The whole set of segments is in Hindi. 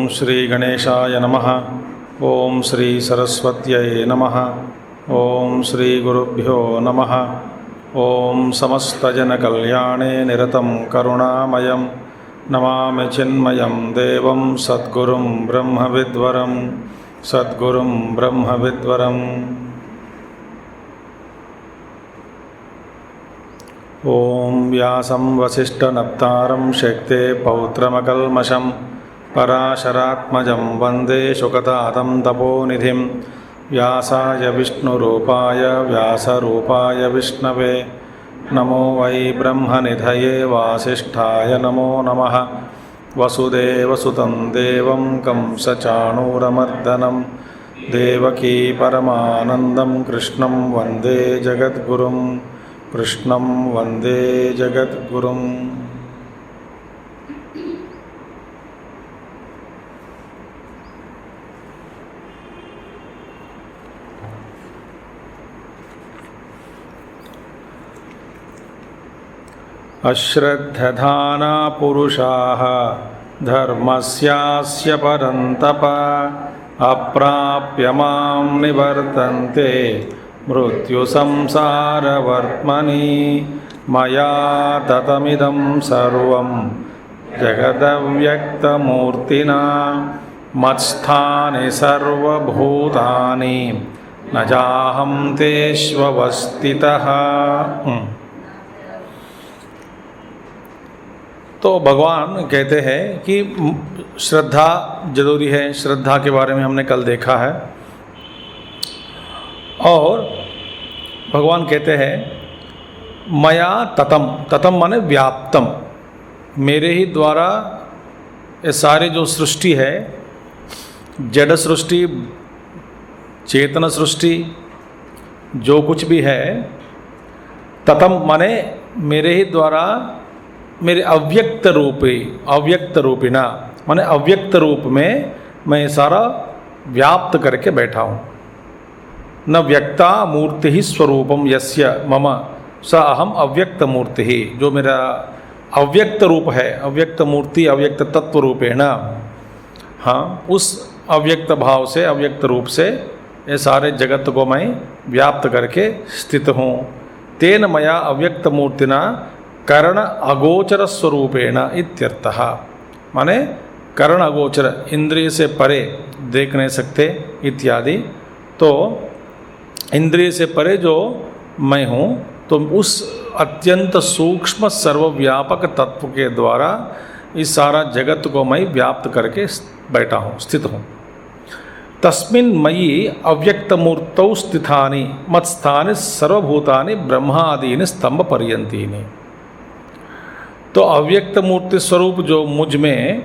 श्री गणेशाय नमः। ओम श्री सरस्वत्यै नमः। ओम श्री गुरुभ्यो नमः। ओम समस्तजनकल्याणे निरतं करुणामयं नमामि चिन्मयं देवं सद्गुरुं ब्रह्मविद्वरं सद्गुरुं ब्रह्मविद्वरम्। ओम व्यासं वसिष्ठनप्तारं शक्ते पौत्रमकल्मषं पराशरात्मजं वन्दे शुकतातं तपोनिधिं। व्यासाय विष्णुरूपाय व्यासरूपाय विष्णवे नमो वै ब्रह्मनिधये वासिष्ठाय नमो नमः। वसुदेवसुतं देवं कंसचाणूरमर्दनं देवकी परमानन्दं कृष्णं वन्दे जगद्गुरुं कृष्णं वन्दे जगद्गुरुम्। अश्रद्धधाना पुरुषाः धर्मस्यास्य परन्तप अप्राप्य मां निवर्तन्ते मृत्युसंसारवर्त्मनि। मया ततमिदं सर्वं जगदव्यक्तमूर्तिना मत्स्थानि सर्वभूतानि न चाहं तेष्वस्थितः। तो भगवान कहते हैं कि श्रद्धा जरूरी है। श्रद्धा के बारे में हमने कल देखा है। और भगवान कहते हैं मया ततम, ततम माने व्याप्तम, मेरे ही द्वारा ये सारी जो सृष्टि है, जड़ सृष्टि चेतन सृष्टि जो कुछ भी है, ततम माने मेरे ही द्वारा, मेरे अव्यक्त रूपिणा माने अव्यक्त रूप में मैं सारा व्याप्त करके बैठा हूँ। न व्यक्ता मूर्ति ही स्वरूपम यस्य मम स अहम अव्यक्त मूर्ति ही। जो मेरा अव्यक्त रूप है, अव्यक्त मूर्ति, अव्यक्त तत्व रूपेण, हाँ, उस अव्यक्त भाव से, अव्यक्त रूप से ये सारे जगत को मैं व्याप्त करके स्थित हूँ। तेन मया अव्यक्त मूर्तिना कर्ण अगोचर स्वरूपेण इत्यर्थः। माने कर्ण अगोचर, इंद्रिय से परे देख नहीं सकते इत्यादि। तो इंद्रिय से परे जो मैं हूँ, तो उस अत्यंत सूक्ष्म सर्वव्यापक तत्व के द्वारा इस सारा जगत को मैं व्याप्त करके बैठा हूँ, स्थित हूँ। तस्मिन् मयि अव्यक्तमूर्तौ स्थितानि मत्स्थानि सर्वभूतानि ब्रह्मादीनि स्तंभ पर्यंतीनि। तो अव्यक्त मूर्ति स्वरूप जो मुझ में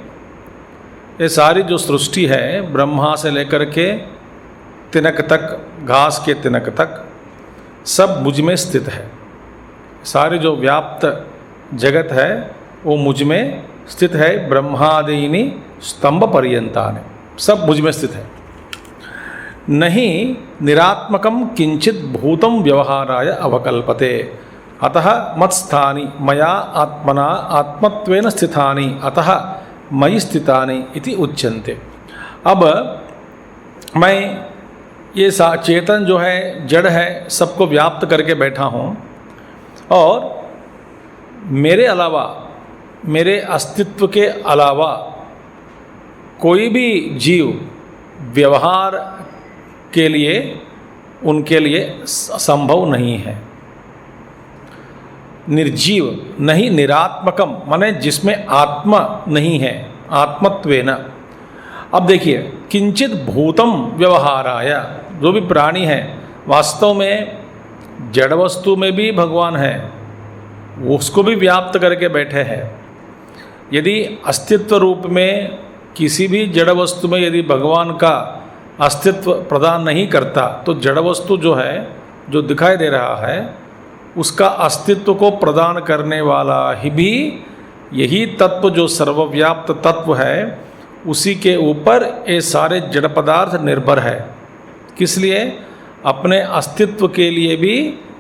ये सारी जो सृष्टि है, ब्रह्मा से लेकर के तिनक तक, घास के तिनक तक, सब मुझ में स्थित है। सारी जो व्याप्त जगत है वो मुझ में स्थित है। ब्रह्मादीनि स्तंभ पर्यंतानि, सब मुझ में स्थित है। नहीं निरात्मकम किंचित भूतम व्यवहाराय अवकल्पते अतः मत्स्थानि मया आत्मना आत्मत्वेन स्थितानि अतः मयि स्थितानि इति उच्यन्ते। अब मैं ये चेतन जो है, जड़ है, सबको व्याप्त करके बैठा हूँ, और मेरे अलावा, मेरे अस्तित्व के अलावा कोई भी जीव व्यवहार के लिए, उनके लिए संभव नहीं है। निर्जीव नहीं, निरात्मकम माने जिसमें आत्मा नहीं है, आत्मत्वेन। अब देखिए, किंचित भूतम व्यवहाराय, जो भी प्राणी है, वास्तव में जड़ वस्तु में भी भगवान है, उसको भी व्याप्त करके बैठे हैं। यदि अस्तित्व रूप में किसी भी जड़ वस्तु में यदि भगवान का अस्तित्व प्रदान नहीं करता तो जड़ वस्तु जो है, जो दिखाई दे रहा है, उसका अस्तित्व को प्रदान करने वाला ही भी यही तत्व जो सर्वव्याप्त तत्व है, उसी के ऊपर ये सारे जड़ पदार्थ निर्भर है। किस लिए? अपने अस्तित्व के लिए भी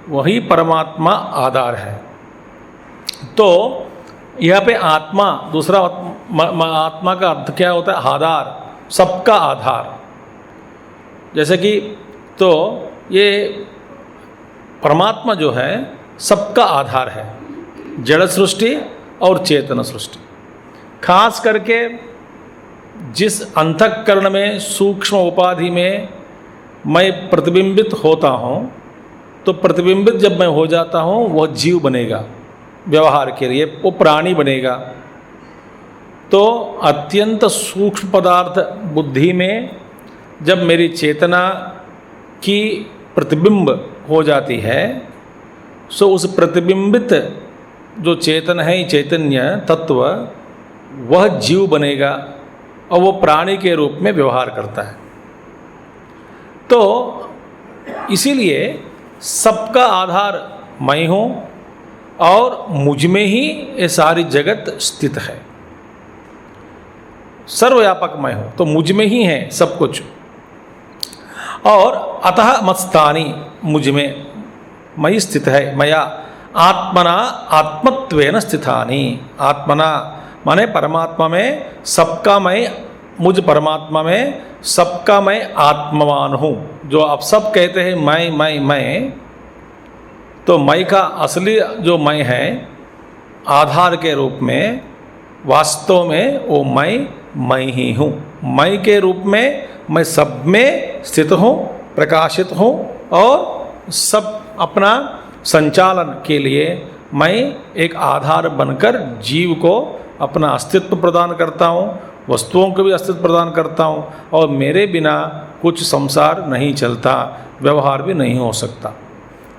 वही परमात्मा आधार है। तो यहाँ पे आत्मा, दूसरा आत्मा का अर्थ क्या होता है? आधार, सबका आधार। जैसे कि तो ये परमात्मा जो है सबका आधार है, जड़ सृष्टि और चेतन सृष्टि। खास करके जिस अंतःकरण में सूक्ष्म उपाधि में मैं प्रतिबिंबित होता हूँ, तो प्रतिबिंबित जब मैं हो जाता हूँ वह जीव बनेगा, व्यवहार के लिए वो प्राणी बनेगा। तो अत्यंत सूक्ष्म पदार्थ बुद्धि में जब मेरी चेतना की प्रतिबिंब हो जाती है, सो उस प्रतिबिंबित जो चेतन है, चैतन्य तत्व, वह जीव बनेगा और वो प्राणी के रूप में व्यवहार करता है। तो इसीलिए सबका आधार मैं हूँ और मुझ में ही ये सारी जगत स्थित है। सर्वव्यापक मैं हूँ, तो मुझ में ही है सब कुछ। और अतः मत्स्थानी, मुझ में मयि स्थित है। मया आत्मना आत्मत्वेन स्थितानि। आत्मना माने परमात्मा में सबका मैं, मुझ परमात्मा में सबका मैं आत्मवान हूँ। जो आप सब कहते हैं मैं, तो मैं का असली जो मैं है आधार के रूप में, वास्तव में वो मैं ही हूँ। मैं के रूप में मैं सब में स्थित हूँ, प्रकाशित हूँ, और सब अपना संचालन के लिए मैं एक आधार बनकर जीव को अपना अस्तित्व प्रदान करता हूँ, वस्तुओं को भी अस्तित्व प्रदान करता हूँ, और मेरे बिना कुछ संसार नहीं चलता, व्यवहार भी नहीं हो सकता।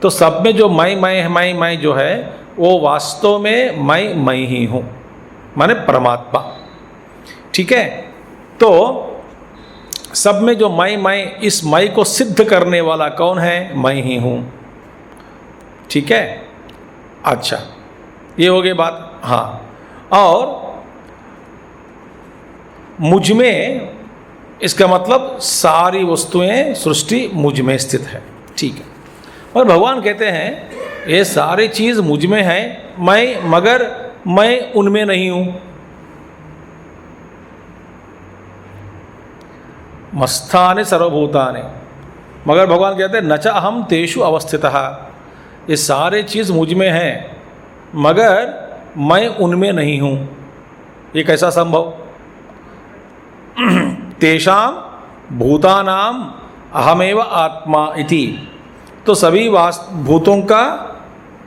तो सब में जो मैं जो है वो वास्तव में मैं ही हूँ, माने परमात्मा। ठीक है? तो सब में जो मैं, इस मैं को सिद्ध करने वाला कौन है? मैं ही हूँ। ठीक है? अच्छा, ये हो गई बात। हाँ, और मुझ में, इसका मतलब सारी वस्तुएं, सृष्टि मुझ में स्थित है। ठीक है? और भगवान कहते हैं ये सारी चीज़ मुझ में है, मगर मैं उनमें नहीं हूँ। मत्स्थानि सर्वभूतानि, मगर भगवान कहते हैं न च अहम तेषु अवस्थितः। ये सारे चीज़ मुझ में हैं, मगर मैं उनमें नहीं हूँ। ये कैसा संभव? तेषाम भूतानाम अहमेव आत्मा इति। तो सभी भूतों का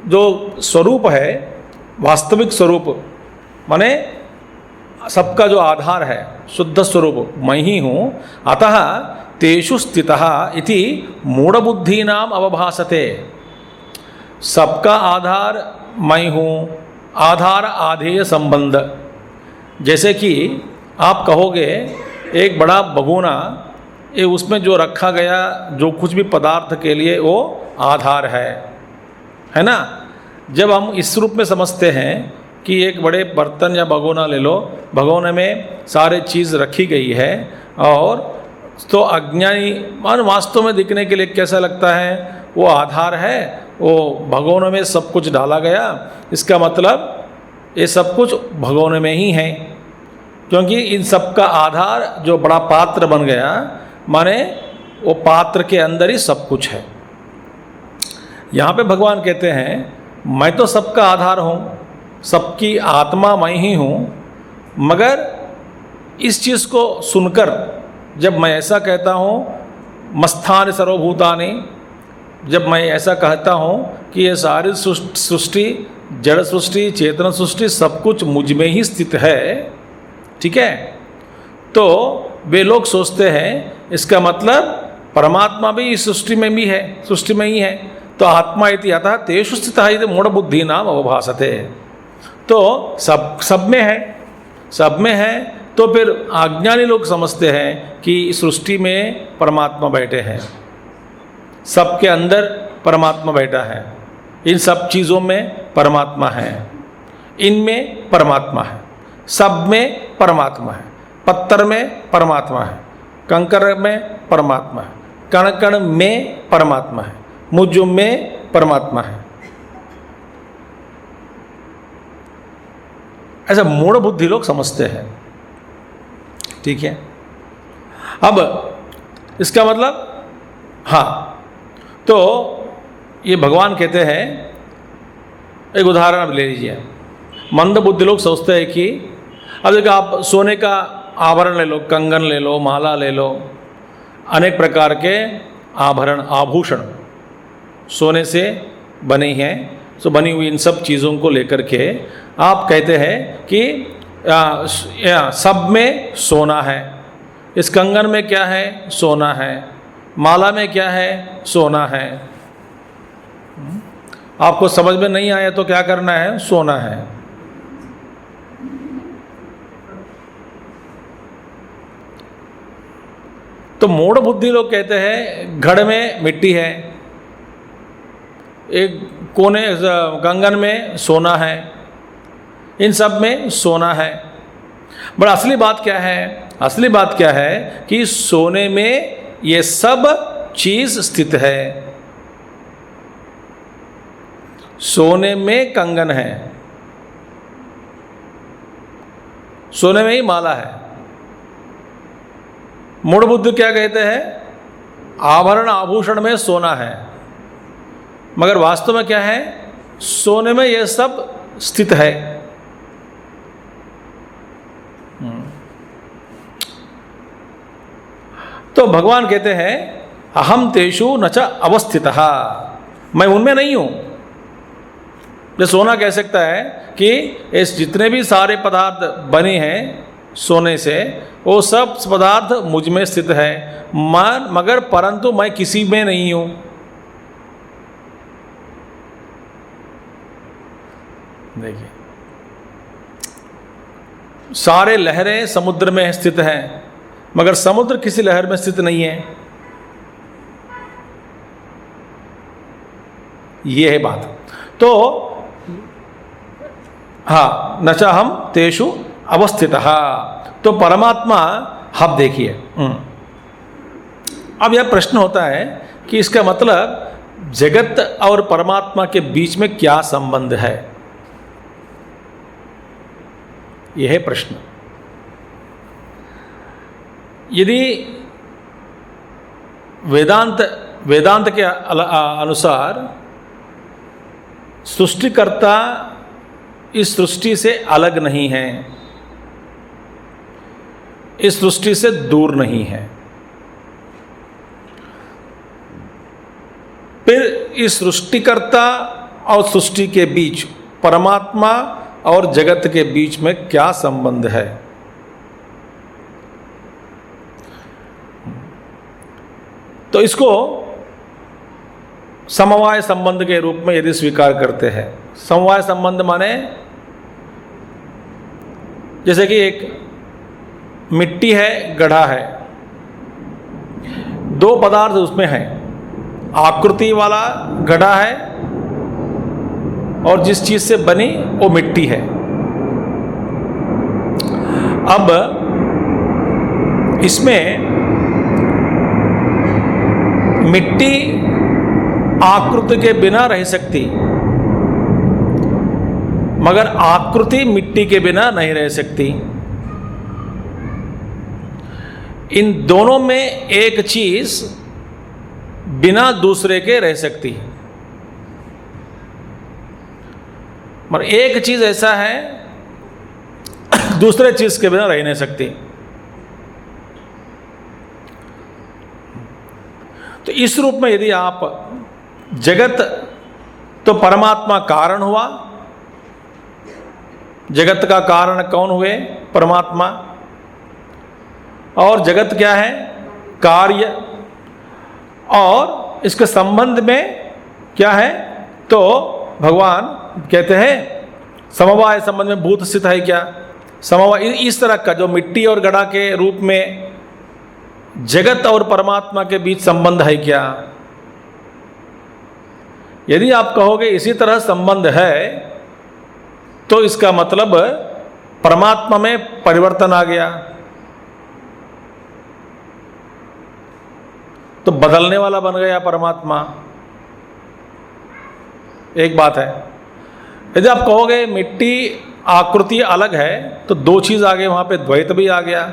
जो स्वरूप है, वास्तविक स्वरूप, माने सबका जो आधार है, शुद्ध स्वरूप मैं ही हूँ। अतः तेषु स्थितः इति मूढ़बुद्धीनाम अवभासते। सबका आधार मैं हूँ, आधार आधेय संबंध। जैसे कि आप कहोगे एक बड़ा भगोना, ये उसमें जो रखा गया जो कुछ भी पदार्थ के लिए वो आधार है ना। जब हम इस रूप में समझते हैं कि एक बड़े बर्तन या भगोना ले लो, भगोने में सारे चीज़ रखी गई है, और तो अज्ञानी मान वास्तव में दिखने के लिए कैसा लगता है? वो आधार है, वो भगोने में सब कुछ डाला गया। इसका मतलब ये सब कुछ भगोने में ही है, क्योंकि इन सब का आधार जो बड़ा पात्र बन गया, माने वो पात्र के अंदर ही सब कुछ है। यहाँ पे भगवान कहते हैं मैं तो सबका आधार हूँ, सबकी आत्मा मैं ही हूँ, मगर इस चीज़ को सुनकर जब मैं ऐसा कहता हूँ मत्स्थानि सर्वभूतानि, जब मैं ऐसा कहता हूँ कि ये सारी सृष्टि, जड़ सृष्टि, चेतन सृष्टि, सब कुछ मुझ में ही स्थित है, ठीक है, तो वे लोग सोचते हैं इसका मतलब परमात्मा भी इस सृष्टि में भी है, सृष्टि में ही है। तो आत्मा इति अतः तेषु स्थितः इति मूढ़बुद्धीनाम अवभासते। तो सब में है, सब में है, तो फिर अज्ञानी लोग समझते हैं कि सृष्टि में परमात्मा बैठे हैं, सबके अंदर परमात्मा बैठा है, इन सब चीज़ों में परमात्मा है, इनमें परमात्मा है, सब में परमात्मा है, पत्थर में परमात्मा है, कंकर में परमात्मा है, कण कण में परमात्मा है, मुझ में परमात्मा है। ऐसा मूढ़ बुद्धि लोग समझते हैं। ठीक है, अब इसका मतलब, हाँ, तो ये भगवान कहते हैं, एक उदाहरण अब ले लीजिए। मंद बुद्धि लोग सोचते हैं कि अब देखो, आप सोने का आभरण ले लो, कंगन ले लो, माला ले लो, अनेक प्रकार के आभरण आभूषण सोने से बने हैं, सो बनी हुई इन सब चीज़ों को लेकर के आप कहते हैं कि सब में सोना है, इस कंगन में क्या है, सोना है, माला में क्या है, सोना है। आपको समझ में नहीं आया तो क्या करना है, सोना है। तो मूढ़ बुद्धि लोग कहते हैं घड़ में मिट्टी है, एक कोने कंगन में सोना है, इन सब में सोना है। बट असली बात क्या है, असली बात क्या है कि सोने में ये सब चीज स्थित है। सोने में कंगन है, सोने में ही माला है। मूढ़ बुद्धि क्या कहते हैं, आभरण आभूषण में सोना है, मगर वास्तव में क्या है, सोने में यह सब स्थित है। तो भगवान कहते हैं अहम तेषु न च अवस्थितः, मैं उनमें नहीं हूं। जो सोना कह सकता है कि इस जितने भी सारे पदार्थ बने हैं सोने से, वो सब पदार्थ मुझ में स्थित है, मगर परंतु मैं किसी में नहीं हूं। देखिए, सारे लहरें समुद्र में स्थित हैं, मगर समुद्र किसी लहर में स्थित नहीं है। ये है बात। तो हाँ, न च हम तेषु अवस्थितः, तो परमात्मा, अब देखिए, अब यह प्रश्न होता है कि इसका मतलब जगत और परमात्मा के बीच में क्या संबंध है, यह है प्रश्न। यदि वेदांत के अनुसार सृष्टिकर्ता इस सृष्टि से अलग नहीं है, इस सृष्टि से दूर नहीं है, फिर इस सृष्टिकर्ता और सृष्टि के बीच, परमात्मा और जगत के बीच में क्या संबंध है? तो इसको समवाय संबंध के रूप में यदि स्वीकार करते हैं, समवाय संबंध माने जैसे कि एक मिट्टी है, गढ़ा है, दो पदार्थ उसमें हैं, आकृति वाला गढ़ा है और जिस चीज से बनी वो मिट्टी है। अब इसमें मिट्टी आकृति के बिना रह सकती, मगर आकृति मिट्टी के बिना नहीं रह सकती। इन दोनों में एक चीज बिना दूसरे के रह सकती, मगर एक चीज ऐसा है दूसरे चीज के बिना रह नहीं सकती। तो इस रूप में यदि आप जगत, तो परमात्मा कारण हुआ, जगत का कारण कौन हुए? परमात्मा। और जगत क्या है? कार्य। और इसके संबंध में क्या है? तो भगवान कहते हैं समवाय संबंध में भूत स्थित है क्या? समवाय इस तरह का जो मिट्टी और घड़ा के रूप में जगत और परमात्मा के बीच संबंध है क्या? यदि आप कहोगे इसी तरह संबंध है तो इसका मतलब परमात्मा में परिवर्तन आ गया, तो बदलने वाला बन गया परमात्मा। एक बात है। यदि आप कहोगे मिट्टी आकृति अलग है तो दो चीज आ गए, वहां पे द्वैत भी आ गया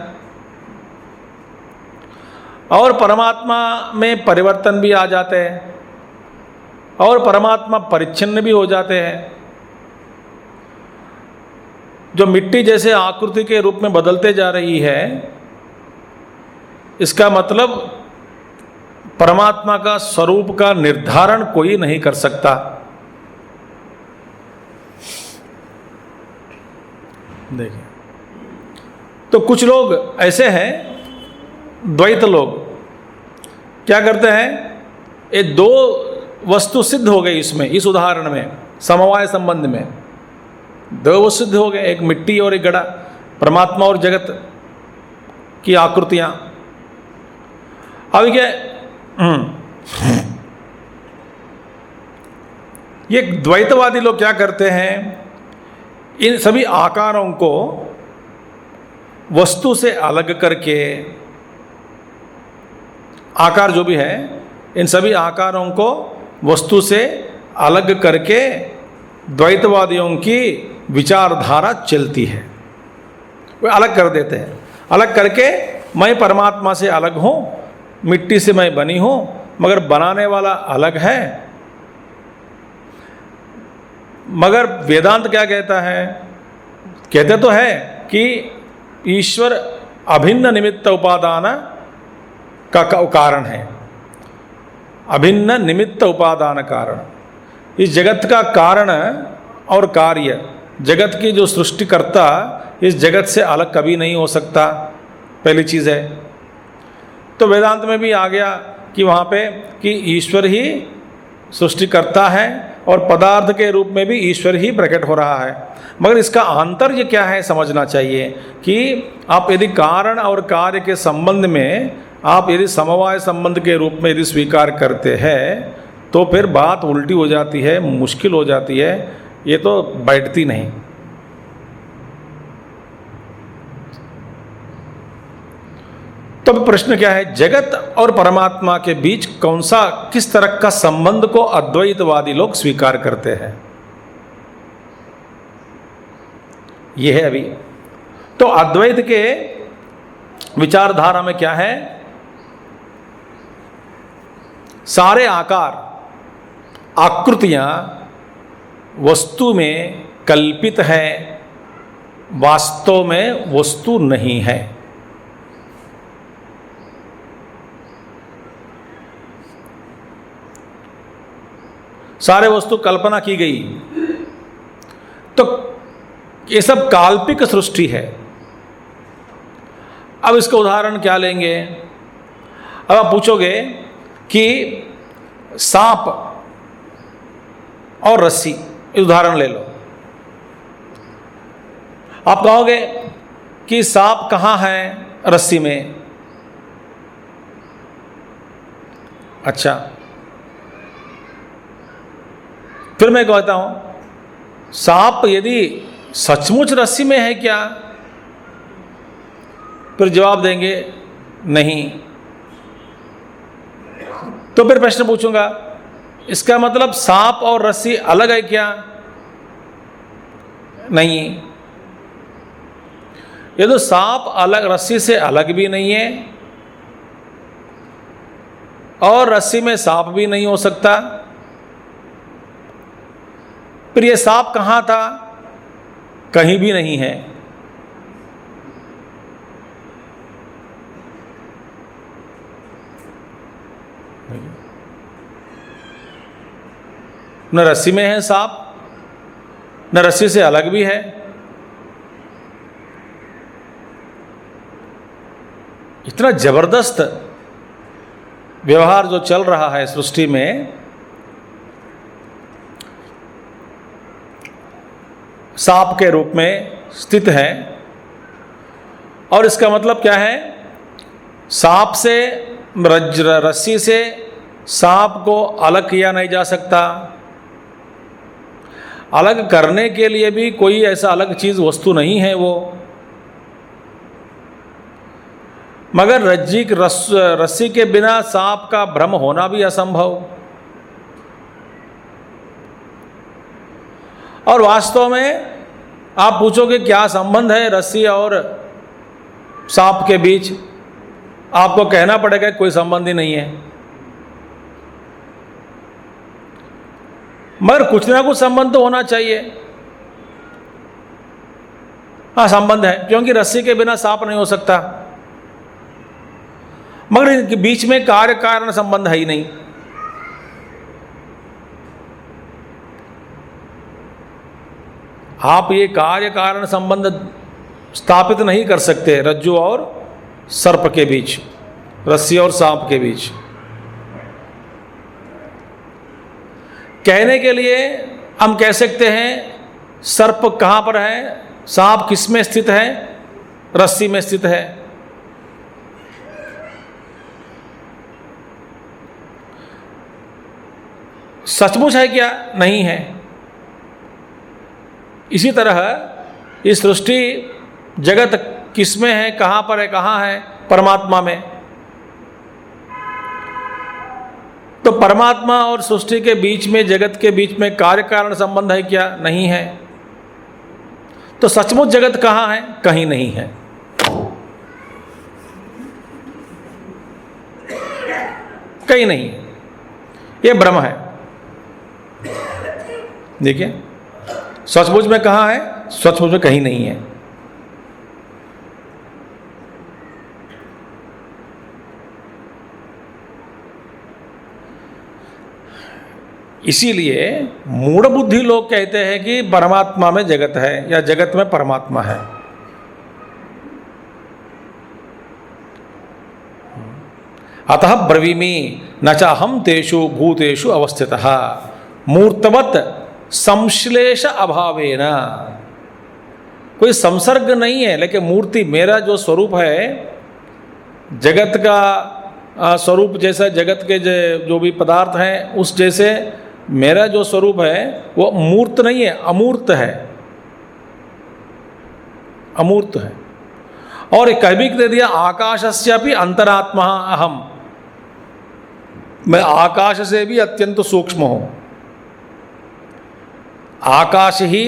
और परमात्मा में परिवर्तन भी आ जाते हैं और परमात्मा परिच्छिन्न भी हो जाते हैं। जो मिट्टी जैसे आकृति के रूप में बदलते जा रही है, इसका मतलब परमात्मा का स्वरूप का निर्धारण कोई नहीं कर सकता। देखिए, तो कुछ लोग ऐसे हैं, द्वैत लोग क्या करते हैं, ये दो वस्तु सिद्ध हो गई इसमें, इस उदाहरण में समवाय संबंध में दो वस्तु सिद्ध हो गए, एक मिट्टी और एक घड़ा, परमात्मा और जगत की आकृतियां। अब क्या ये द्वैतवादी लोग क्या करते हैं, इन सभी आकारों को वस्तु से अलग करके, आकार जो भी है इन सभी आकारों को वस्तु से अलग करके द्वैतवादियों की विचारधारा चलती है। वे अलग कर देते हैं, अलग करके मैं परमात्मा से अलग हूँ, मिट्टी से मैं बनी हूँ, मगर बनाने वाला अलग है। मगर वेदांत क्या कहता है, कहते तो है कि ईश्वर अभिन्न निमित्त उपादान का कारण है, अभिन्न निमित्त उपादान कारण। इस जगत का कारण और कार्य, जगत की जो सृष्टिकर्ता इस जगत से अलग कभी नहीं हो सकता, पहली चीज़ है। तो वेदांत में भी आ गया कि वहाँ पे कि ईश्वर ही सृष्टिकर्ता है और पदार्थ के रूप में भी ईश्वर ही प्रकट हो रहा है। मगर इसका आंतर्य क्या है समझना चाहिए कि आप यदि कारण और कार्य के संबंध में आप यदि समवाय संबंध के रूप में यदि स्वीकार करते हैं तो फिर बात उल्टी हो जाती है, मुश्किल हो जाती है, ये तो बैठती नहीं। तो प्रश्न क्या है, जगत और परमात्मा के बीच कौन सा, किस तरह का संबंध को अद्वैतवादी लोग स्वीकार करते हैं, यह है अभी। तो अद्वैत के विचारधारा में क्या है, सारे आकार आकृतियां वस्तु में कल्पित है, वास्तव में वस्तु नहीं है। सारे वस्तु कल्पना की गई, तो ये सब काल्पनिक सृष्टि है। अब इसका उदाहरण क्या लेंगे, अब आप पूछोगे कि सांप और रस्सी, उदाहरण ले लो। आप कहोगे कि सांप कहाँ है रस्सी में, अच्छा, फिर मैं कहता हूं सांप यदि सचमुच रस्सी में है क्या, फिर जवाब देंगे नहीं। तो फिर प्रश्न पूछूंगा, इसका मतलब सांप और रस्सी अलग है क्या, नहीं। ये तो सांप अलग, रस्सी से अलग भी नहीं है और रस्सी में सांप भी नहीं हो सकता। फिर ये सांप कहाँ था, कहीं भी नहीं है। न रस्सी में है सांप, न रस्सी से अलग भी है। इतना जबरदस्त व्यवहार जो चल रहा है सृष्टि में, सांप के रूप में स्थित है और इसका मतलब क्या है? सांप से, रस्सी से सांप को अलग किया नहीं जा सकता। अलग करने के लिए भी कोई ऐसा अलग चीज, वस्तु नहीं है वो। मगर रस्सी के बिना सांप का भ्रम होना भी असंभव। और वास्तव में आप पूछोगे क्या संबंध है रस्सी और सांप के बीच, आपको कहना पड़ेगा कोई संबंध ही नहीं है। मगर कुछ ना कुछ संबंध तो होना चाहिए। हाँ, संबंध है, क्योंकि रस्सी के बिना सांप नहीं हो सकता। मगर इनके बीच में कार्य कारण संबंध है ही नहीं। आप ये कार्य कारण संबंध स्थापित नहीं कर सकते रज्जु और सर्प के बीच, रस्सी और सांप के बीच। कहने के लिए हम कह सकते हैं सर्प कहाँ पर है, सांप किस में स्थित है, रस्सी में स्थित है। सचमुच है क्या? नहीं है। इसी तरह ये सृष्टि जगत किस में है, कहाँ पर है, कहाँ है? परमात्मा में। तो परमात्मा और सृष्टि के बीच में, जगत के बीच में कार्य कारण संबंध है क्या? नहीं है। तो सचमुच जगत कहाँ है? कहीं नहीं है। कहीं नहीं है, ये भ्रम है। देखिए, सचमुच में कहाँ है? सचमुच में कहीं नहीं है। इसीलिए मूढ़ बुद्धि लोग कहते हैं कि परमात्मा में जगत है या जगत में परमात्मा है। अतः ब्रवीमि न च अहम तेषु भूतेषु अवस्थितः मूर्तवत संश्लेष अभावेन। कोई संसर्ग नहीं है, लेकिन मूर्ति, मेरा जो स्वरूप है, जगत का स्वरूप जैसा, जगत के जो भी पदार्थ हैं उस जैसे मेरा जो स्वरूप है वो मूर्त नहीं है, अमूर्त है। अमूर्त है। और एक कह भी दे दिया, आकाशस्यापि अंतरात्मा अहम, मैं आकाश से भी अत्यंत सूक्ष्म हूं। आकाश ही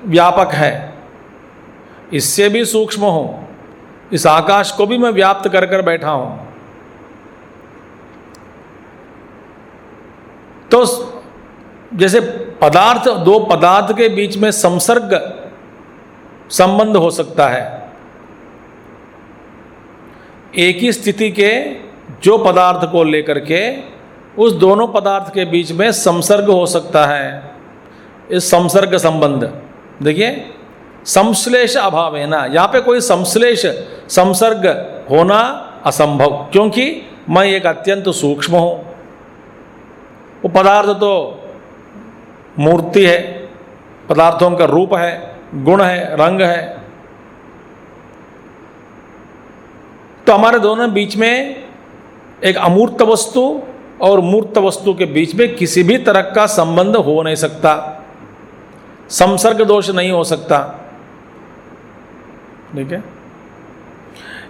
व्यापक है, इससे भी सूक्ष्म हूं। इस आकाश को भी मैं व्याप्त कर कर बैठा हूं। तो जैसे पदार्थ, दो पदार्थ के बीच में संसर्ग संबंध हो सकता है, एक ही स्थिति के जो पदार्थ को लेकर के उस दोनों पदार्थ के बीच में संसर्ग हो सकता है। इस संसर्ग संबंध देखिए, संश्लेष अभाव है ना, यहाँ पे कोई संसर्ग होना असंभव, क्योंकि मैं एक अत्यंत सूक्ष्म हूँ। वो पदार्थ तो मूर्ति है, पदार्थों का रूप है, गुण है, रंग है। तो हमारे दोनों बीच में एक अमूर्त वस्तु और मूर्त वस्तु के बीच में किसी भी तरह का संबंध हो नहीं सकता, संसर्ग दोष नहीं हो सकता। ठीक है,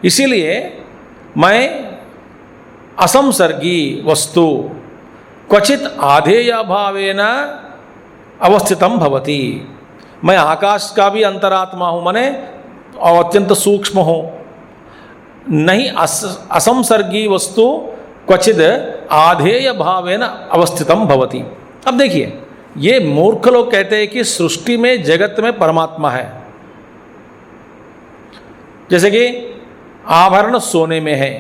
इसीलिए मैं असंसर्गी वस्तु क्वचित आधेय भावेन अवस्थितम भवति। मैं आकाश का भी अंतरात्मा हूँ, माने अत्यंत सूक्ष्म हूँ। नहीं, असंसर्गी वस्तु क्वचिद आधेय भावेन अवस्थितम भवति। अब देखिए, ये मूर्ख लोग कहते हैं कि सृष्टि में, जगत में परमात्मा है। जैसे कि आभरण सोने में है,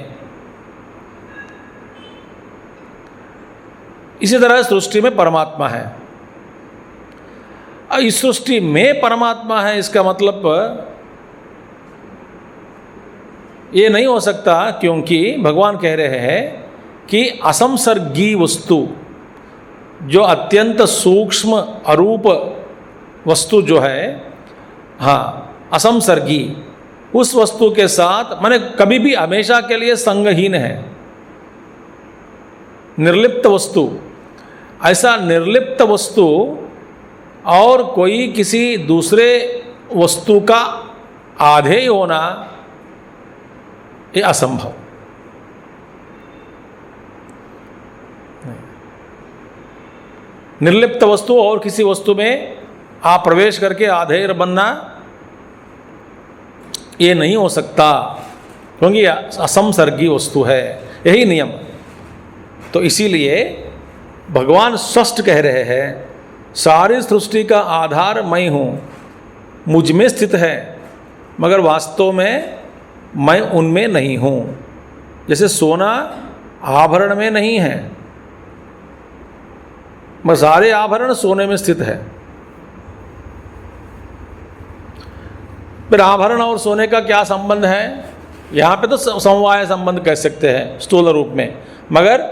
इसी तरह सृष्टि में परमात्मा है। इस सृष्टि में परमात्मा है, इसका मतलब ये नहीं हो सकता, क्योंकि भगवान कह रहे हैं कि असंसर्गी वस्तु, जो अत्यंत सूक्ष्म अरूप वस्तु जो है, हाँ असंसर्गी, उस वस्तु के साथ माने कभी भी हमेशा के लिए संगहीन है। निर्लिप्त वस्तु, ऐसा निर्लिप्त वस्तु और कोई किसी दूसरे वस्तु का आधेय होना ये असंभव। निर्लिप्त वस्तु और किसी वस्तु में आप प्रवेश करके आधेय बनना ये नहीं हो सकता, क्योंकि असंसर्गी वस्तु है, यही नियम। तो इसीलिए भगवान स्पष्ट कह रहे हैं, सारी सृष्टि का आधार मैं हूँ, मुझ में स्थित है, मगर वास्तव में मैं उनमें नहीं हूँ। जैसे सोना आभरण में नहीं है, मगर सारे आभरण सोने में स्थित है। फिर आभरण और सोने का क्या संबंध है? यहाँ पे तो समवाय संबंध कह सकते हैं स्थूल रूप में, मगर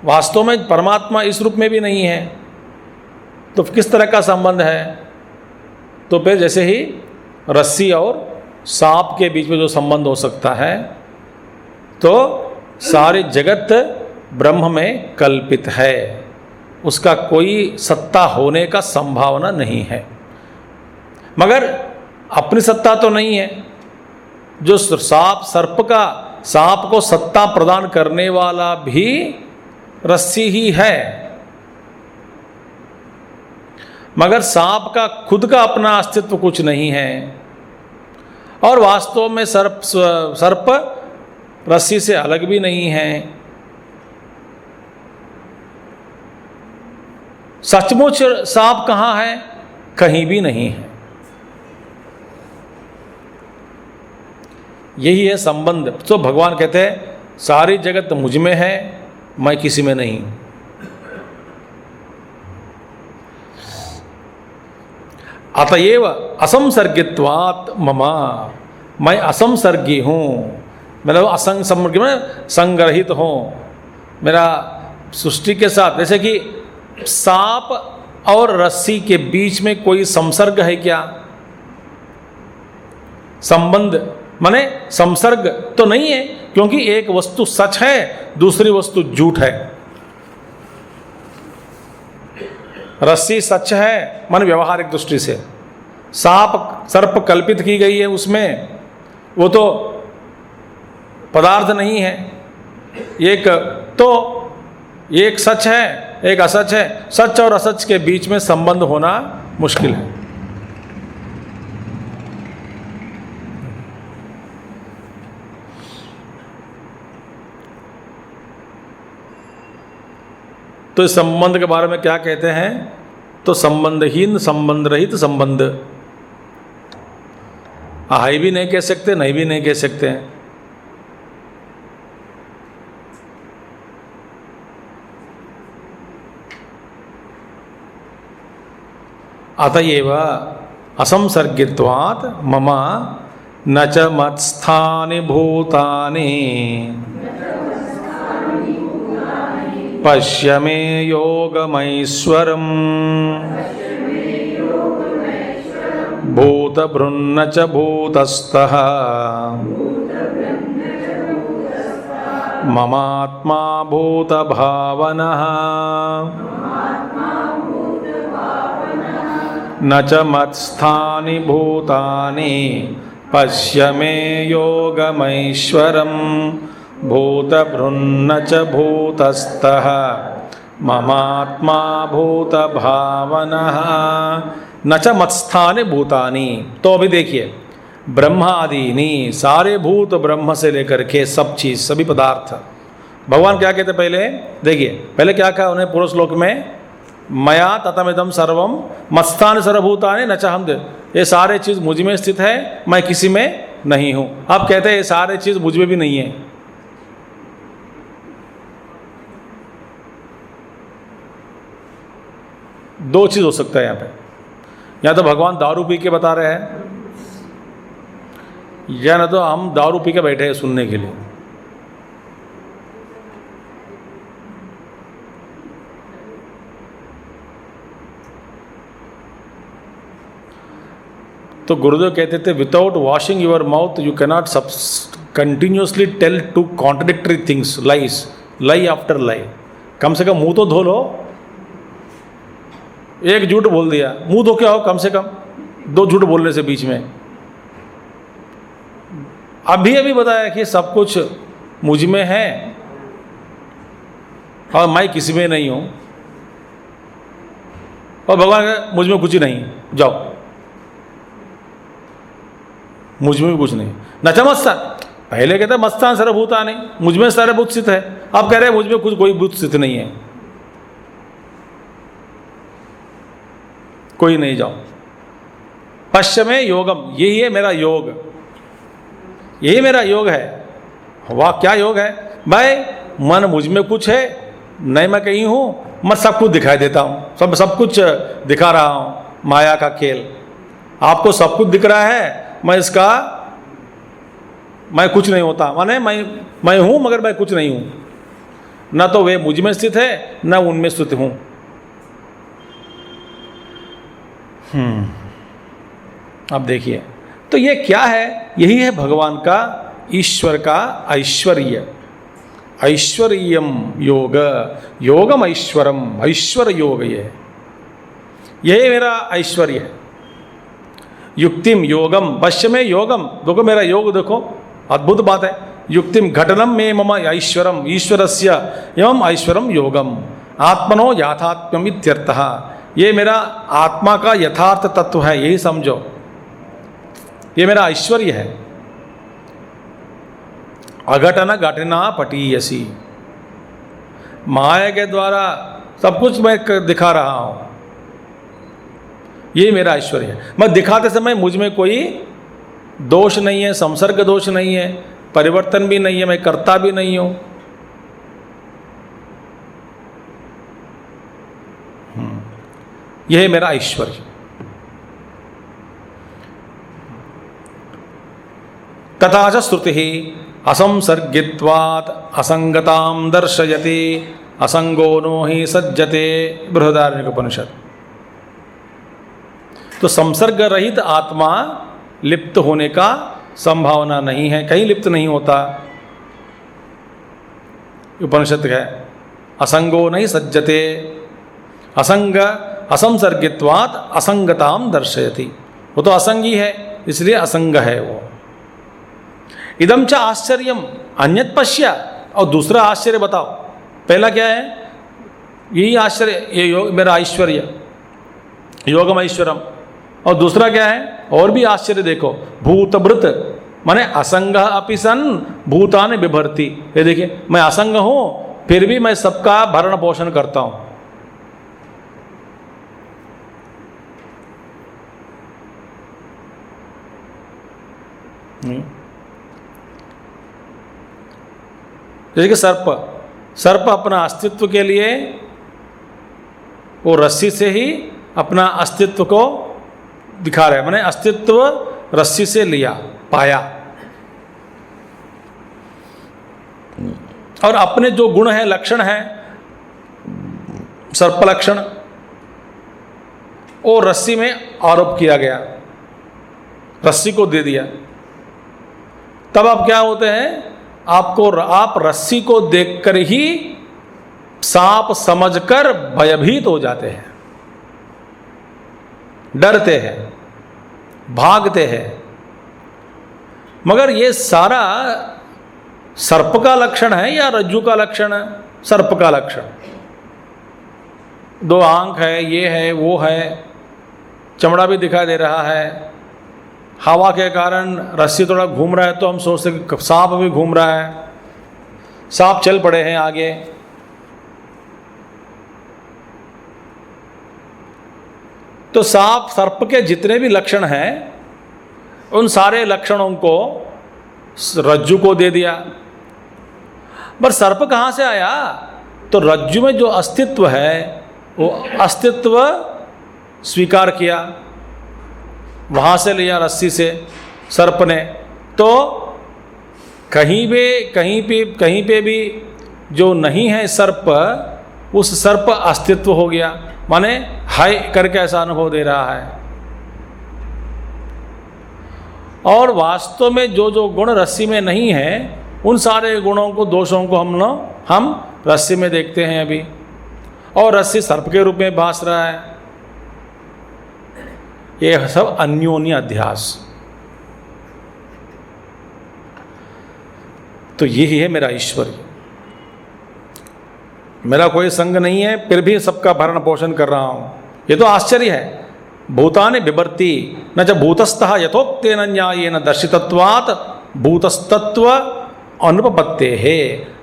वास्तव में परमात्मा इस रूप में भी नहीं है, तो किस तरह का संबंध है? तो फिर जैसे ही रस्सी और सांप के बीच में जो संबंध हो सकता है, तो सारे जगत ब्रह्म में कल्पित है, उसका कोई सत्ता होने का संभावना नहीं है। मगर अपनी सत्ता तो नहीं है। जो सांप को सत्ता प्रदान करने वाला भी रस्सी ही है, मगर सांप का खुद का अपना अस्तित्व कुछ नहीं है। और वास्तव में सर्प रस्सी से अलग भी नहीं है। सचमुच सांप कहाँ है? कहीं भी नहीं है। यही है संबंध। तो भगवान कहते हैं सारी जगत मुझ में है, मैं किसी में नहीं। अतएव असंसर्गित्वात् ममा, मैं असंसर्गी हूँ, मतलब असंसर्गी में संग्रहित हूँ मेरा सृष्टि के साथ। जैसे कि सांप और रस्सी के बीच में कोई संसर्ग है क्या? संबंध माने संसर्ग तो नहीं है, क्योंकि एक वस्तु सच है, दूसरी वस्तु झूठ है। रस्सी सच है माने व्यवहारिक दृष्टि से, सर्प कल्पित की गई है, उसमें वो तो पदार्थ नहीं है। एक सच है, एक असच है। सच और असच के बीच में संबंध होना मुश्किल है। तो इस संबंध के बारे में क्या कहते हैं? तो संबंधहीन, संबंध रहित संबंध। हाई भी नहीं कह सकते, नहीं भी नहीं कह सकते हैं। अतएव असंसर्गित्वात् मम न च मत्स्थानि भूतानि पश्य मे योगमैश्वरम् भूतभृन्न च भूतस्थः ममात्मा भूतभावनः न च मत्स्थानि भूतानि पश्य मे योगमैश्वरम् भूतभृन्न च भूतस्थः ममात्मा भूतभावनः न च मत्स्थानि भूतानि। तो अभी देखिए, ब्रह्मादीनि सारे भूत ब्रह्म से लेकर के सब चीज़, सभी पदार्थ, भगवान क्या कहते? पहले देखिए, पहले क्या कहा उन्हें पूर्व श्लोक में? मया ततमिदं सर्वम मत्स्थानि सर्वभूतानि न चाहम। ये सारे चीज़ मुझ में स्थित है, मैं किसी में नहीं हूँ। आप कहते हैं ये सारे चीज़ मुझ में भी नहीं है। दो चीज़ हो सकता है यहाँ पे, या तो भगवान दारू पी के बता रहे हैं, या ना तो हम दारू पी के बैठे हैं सुनने के लिए। तो गुरुदेव कहते थे without washing your mouth you cannot continuously tell two contradictory things, lies, lie after lie. कम से कम मुंह तो धो लो। एक झूठ बोल दिया, मुंह धो के आओ कम से कम, 2 झूठ बोलने से बीच में। अभी अभी बताया कि सब कुछ मुझ में है और मैं किसी में नहीं हूं, और भगवान कहते मुझ में कुछ ही नहीं, जाओ मुझ में भी कुछ नहीं। नचा मस्तान, पहले कहते मस्तान सर्वभूतानि, मुझ में सारे भूत स्थित है। अब कह रहे हैं मुझ में कुछ कोई भूत स्थित नहीं है, कोई नहीं, जाओ। पश्चिमे योगम, यही है मेरा योग, यही मेरा योग है। वाह क्या योग है भाई, मन मुझ में कुछ है नहीं, मैं कहीं हूँ, मैं सब कुछ दिखाई देता हूँ, सब कुछ दिखा रहा हूँ, माया का खेल। आपको सब कुछ दिख रहा है, मैं कुछ नहीं होता, माने मैं हूँ मगर मैं कुछ नहीं हूँ। न तो वे मुझ में स्थित है न उनमें स्थित हूँ। अब देखिए तो ये क्या है, यही है भगवान का, ईश्वर का ऐश्वर्य। ऐश्वर्यम योग, योगम ऐश्वरम, ऐश्वर्य योग यही मेरा ऐश्वर्य है। युक्तिम योगम, वश्य में योगम, देखो मेरा योग देखो, अद्भुत बात है। युक्तिम घटनम में मम ऐश्वरम, ईश्वरस्य एवं ऐश्वरम योगम, आत्मनो याथात्म्यम इत्यर्थः। ये मेरा आत्मा का यथार्थ तत्व है, यही समझो, ये मेरा ऐश्वर्य है। अघटन घटना पटीयसी, माया के द्वारा सब कुछ मैं दिखा रहा हूं, ये मेरा ऐश्वर्य है। मैं दिखाते समय मुझ में कोई दोष नहीं है, संसर्ग दोष नहीं है, परिवर्तन भी नहीं है, मैं करता भी नहीं हूं। यह है मेरा ऐश्वर्य। तथा च श्रुति असंसर्गित्वात् असंगतां दर्शयति, असंगो नो हि सज्जते, बृहदारण्यकोपनिषद। तो संसर्ग रहित आत्मा लिप्त होने का संभावना नहीं है, कहीं लिप्त नहीं होता। उपनिषद है असंगो नहीं सज्जते, असंग असंसर्गित्वात् असंगताम दर्शयति, वो तो असंगी है इसलिए असंग है वो। इदम च आश्चर्यम अन्यत पश्य, और दूसरा आश्चर्य बताओ। पहला क्या है, यही आश्चर्य, ये योग मेरा ऐश्वर्य, योगम ऐश्वरम। और दूसरा क्या है, और भी आश्चर्य देखो, भूतभृत माने असंग अपि सन भूतानि बिभर्ति। ये देखिए मैं असंग हूं फिर भी मैं सबका भरण पोषण करता हूं। जैसे कि सर्प अपना अस्तित्व के लिए वो रस्सी से ही अपना अस्तित्व को दिखा रहा है, माने अस्तित्व रस्सी से लिया पाया। और अपने जो गुण है, लक्षण है, सर्प लक्षण, वो रस्सी में आरोप किया गया, रस्सी को दे दिया। तब आप क्या होते हैं, आप रस्सी को देखकर ही सांप समझकर भयभीत हो जाते हैं, डरते हैं, भागते हैं। मगर ये सारा सर्प का लक्षण है या रज्जु का लक्षण है? सर्प का लक्षण। 2 आंख है, ये है, वो है, चमड़ा भी दिखाई दे रहा है। हवा के कारण रस्सी थोड़ा घूम रहा है तो हम सोचते हैं कि सांप भी घूम रहा है, सांप चल पड़े हैं आगे। तो सांप सर्प के जितने भी लक्षण हैं उन सारे लक्षणों को रज्जु को दे दिया। पर सर्प कहाँ से आया? तो रज्जु में जो अस्तित्व है वो अस्तित्व स्वीकार किया, वहाँ से लिया रस्सी से सर्प ने। तो कहीं पे भी जो नहीं है सर्प, उस सर्प अस्तित्व हो गया, माने हाय करके ऐसा अनुभव दे रहा है। और वास्तव में जो जो गुण रस्सी में नहीं है उन सारे गुणों को, दोषों को हम रस्सी में देखते हैं अभी, और रस्सी सर्प के रूप में भास रहा है। ये सब अन्योन्य अध्यास। तो यही है मेरा ईश्वर, मेरा कोई संग नहीं है, फिर भी सबका भरण पोषण कर रहा हूं। ये तो आश्चर्य है। भूतानि बिभर्ति न च भूतस्थः यथोक्तेन न्यायेन दर्शितत्वात् भूतस्तत्व अनुपपत्तेः।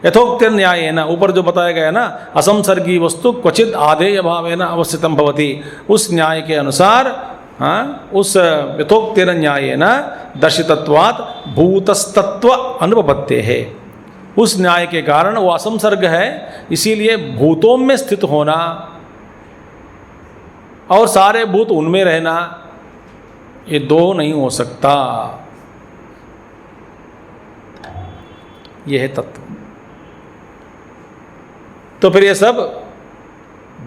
यथोक्तेन न्यायेन, ऊपर जो बताया गया ना, असंसर्गी वस्तु क्वचित आधेय भावेन अवस्थितं भवति, उस न्याय के अनुसार, उस यथोक्तेन न्यायेन दर्शितत्वात् भूतस्तत्व अनुपपत्तेः, उस न्याय के कारण वो असंसर्ग है, इसीलिए भूतों में स्थित होना और सारे भूत उनमें रहना, ये दो नहीं हो सकता। यह है तत्व। तो फिर ये सब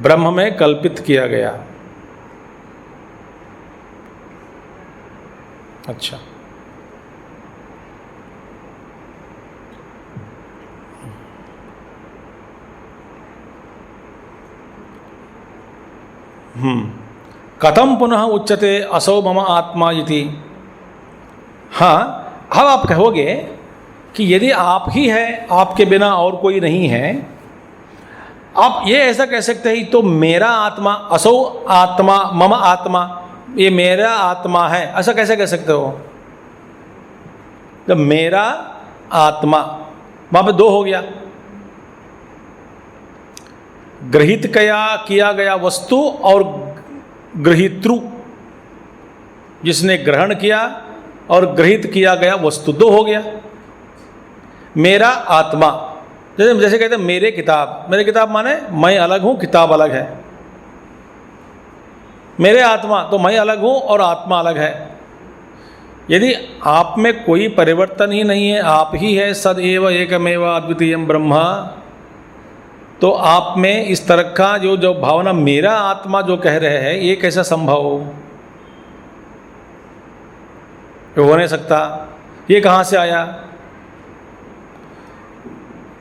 ब्रह्म में कल्पित किया गया। अच्छा, कथम पुनः उच्यते असौ मम आत्मा इति। हाँ, अब आप कहोगे कि यदि आप ही है, आपके बिना और कोई नहीं है, आप ये ऐसा कह सकते हैं तो मेरा आत्मा, असौ आत्मा मम आत्मा, ये मेरा आत्मा है, ऐसा कैसे कह सकते हो? तो मेरा आत्मा, वहां पे दो हो गया, ग्रहित किया गया वस्तु और ग्रहितृ, जिसने ग्रहण किया और ग्रहित किया गया वस्तु, दो हो गया। मेरा आत्मा, जैसे कहते हैं मेरे किताब माने मैं अलग हूं, किताब अलग है। मेरे आत्मा, तो मैं अलग हूं और आत्मा अलग है। यदि आप में कोई परिवर्तन ही नहीं है, आप ही है सदैव एकमेव अद्वितीयम ब्रह्म, तो आप में इस तरह का जो भावना मेरा आत्मा जो कह रहे हैं, ये कैसा संभव हो? ये हो नहीं सकता। ये कहाँ से आया?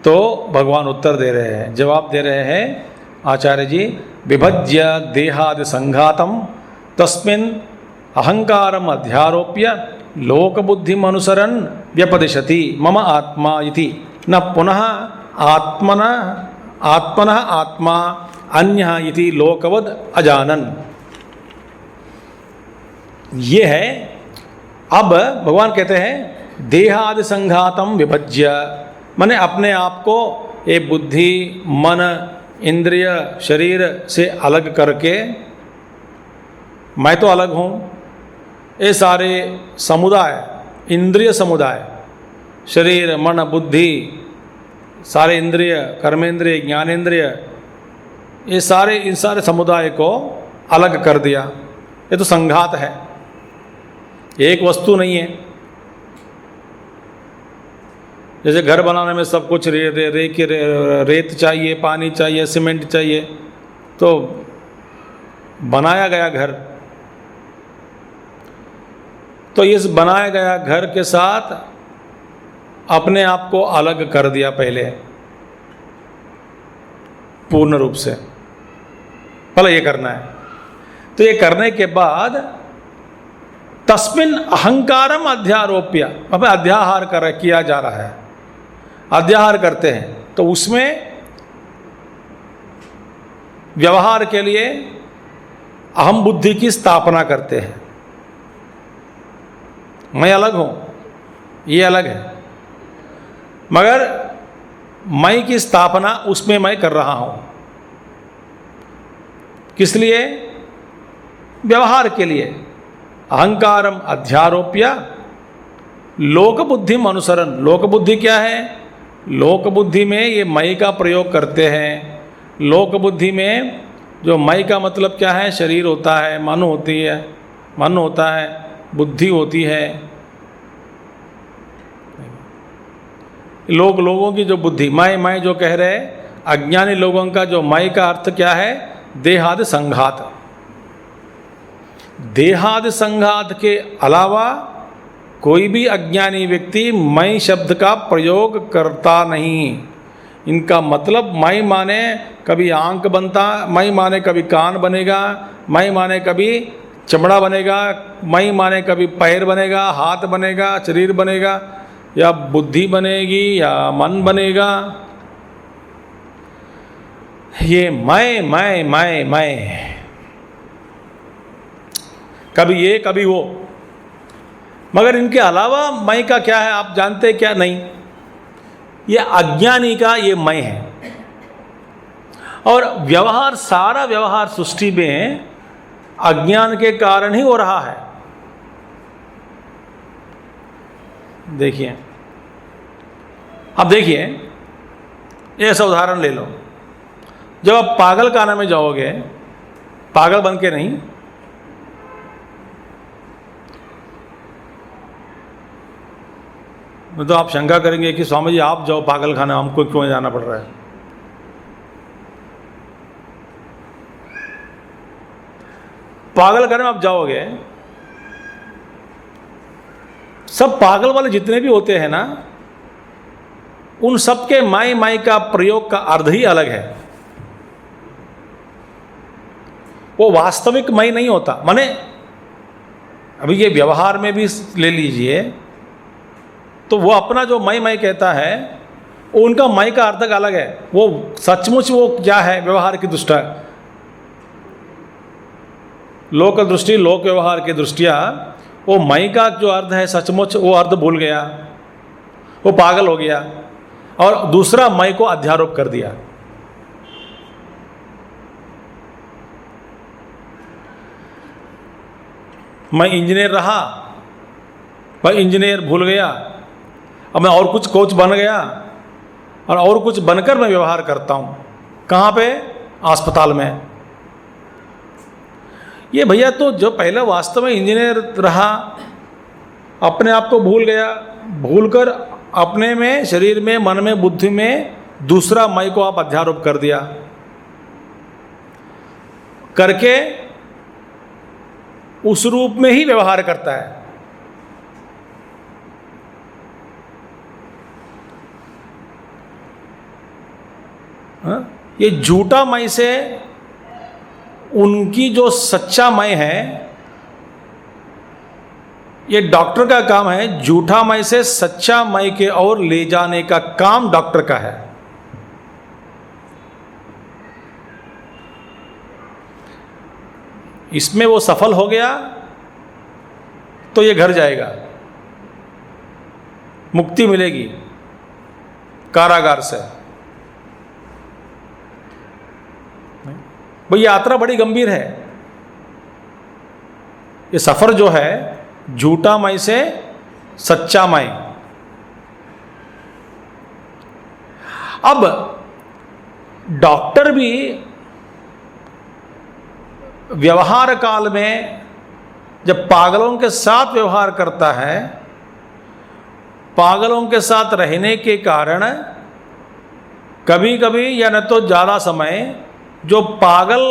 तो भगवान उत्तर दे रहे हैं, जवाब दे रहे हैं आचार्य जी, विभज्य देहादि संघातम तस्मिन् अहंकारम अध्यारोप्य लोक बुद्धिम अनुसरन् व्यपदिशति मम आत्मा इति न पुनः आत्मनः आत्मा अन्यः इति लोकवद अजानन्। ये है। अब भगवान कहते हैं देहादि संघातम विभज्य, माने अपने आप को ये बुद्धि, मन, इंद्रिय, शरीर से अलग करके, मैं तो अलग हूँ, ये सारे समुदाय, इंद्रिय समुदाय, शरीर, मन, बुद्धि, सारे इंद्रिय, कर्मेंद्रिय, ज्ञानेंद्रिय, ये इन सारे समुदाय को अलग कर दिया। ये तो संघात है, एक वस्तु नहीं है। जैसे घर बनाने में सब कुछ रेत चाहिए, पानी चाहिए, सीमेंट चाहिए, तो बनाया गया घर। तो इस बनाया गया घर के साथ अपने आप को अलग कर दिया पहले पूर्ण रूप से। पहले ये करना है। तो ये करने के बाद तस्मिन् अहंकारम अध्यारोप्य, अब अध्याहार किया जा रहा है, अध्याहार करते हैं। तो उसमें व्यवहार के लिए अहम बुद्धि की स्थापना करते हैं। मैं अलग हूं, ये अलग है, मगर मैं की स्थापना उसमें मैं कर रहा हूं। किस लिए? व्यवहार के लिए। अहंकारम अध्यारोप्य लोक बुद्धिम अनुसरण। लोक बुद्धि क्या है? लोक बुद्धि में ये मैं का प्रयोग करते हैं। लोक बुद्धि में जो मैं का मतलब क्या है? शरीर होता है, मन होती है, मन होता है, बुद्धि होती है। लोगों की जो बुद्धि, मैं जो कह रहे, अज्ञानी लोगों का जो मैं का अर्थ क्या है? देहादि संघात। देहादि संघात के अलावा कोई भी अज्ञानी व्यक्ति मैं शब्द का प्रयोग करता नहीं। इनका मतलब मैं माने कभी आंख बनता, मैं माने कभी कान बनेगा, मैं माने कभी चमड़ा बनेगा, मैं माने कभी पैर बनेगा, हाथ बनेगा, शरीर बनेगा, या बुद्धि बनेगी या मन बनेगा। ये मैं कभी ये कभी वो। मगर इनके अलावा मैं का क्या है आप जानते क्या? नहीं, ये अज्ञानी का ये मैं है। और व्यवहार, सारा व्यवहार सृष्टि में अज्ञान के कारण ही हो रहा है। देखिए, अब देखिए, ऐसा उदाहरण ले लो। जब आप पागल खाने में जाओगे, पागल बन के नहीं, तो आप शंका करेंगे कि स्वामी जी आप जाओ पागल खाना, हमको क्यों जाना पड़ रहा है? पागल खाने में आप जाओगे, सब पागल वाले जितने भी होते हैं ना, उन सबके माई का प्रयोग का अर्थ ही अलग है। वो वास्तविक मैं नहीं होता। माने अभी ये व्यवहार में भी ले लीजिए, तो वो अपना जो मैं कहता है, वो उनका मैं का अर्थ अलग है। वो सचमुच वो क्या है व्यवहार की दृष्टि, लोक दृष्टि, लोक व्यवहार की दृष्टिया वो मैं का जो अर्थ है सचमुच वो अर्थ भूल गया, वो पागल हो गया और दूसरा मैं को अध्यारोप कर दिया। मैं इंजीनियर रहा, मैं इंजीनियर भूल गया, अब मैं और कुछ कोच बन गया और कुछ बनकर मैं व्यवहार करता हूँ। कहाँ पे? अस्पताल में। ये भैया तो जो पहले वास्तव में इंजीनियर रहा, अपने आप को भूल गया, भूलकर अपने में, शरीर में, मन में, बुद्धि में दूसरा मैं को आप अध्यारोप कर दिया, करके उस रूप में ही व्यवहार करता है। ये झूठा मैं से उनकी जो सच्चा मैं है, ये डॉक्टर का काम है, झूठा मैं से सच्चा मैं के ओर ले जाने का काम डॉक्टर का है। इसमें वो सफल हो गया तो ये घर जाएगा, मुक्ति मिलेगी कारागार से। भाई यात्रा बड़ी गंभीर है। ये सफर जो है झूठा मैं से सच्चा मैं। अब डॉक्टर भी व्यवहार काल में जब पागलों के साथ व्यवहार करता है, पागलों के साथ रहने के कारण कभी कभी या न तो ज़्यादा समय जो पागल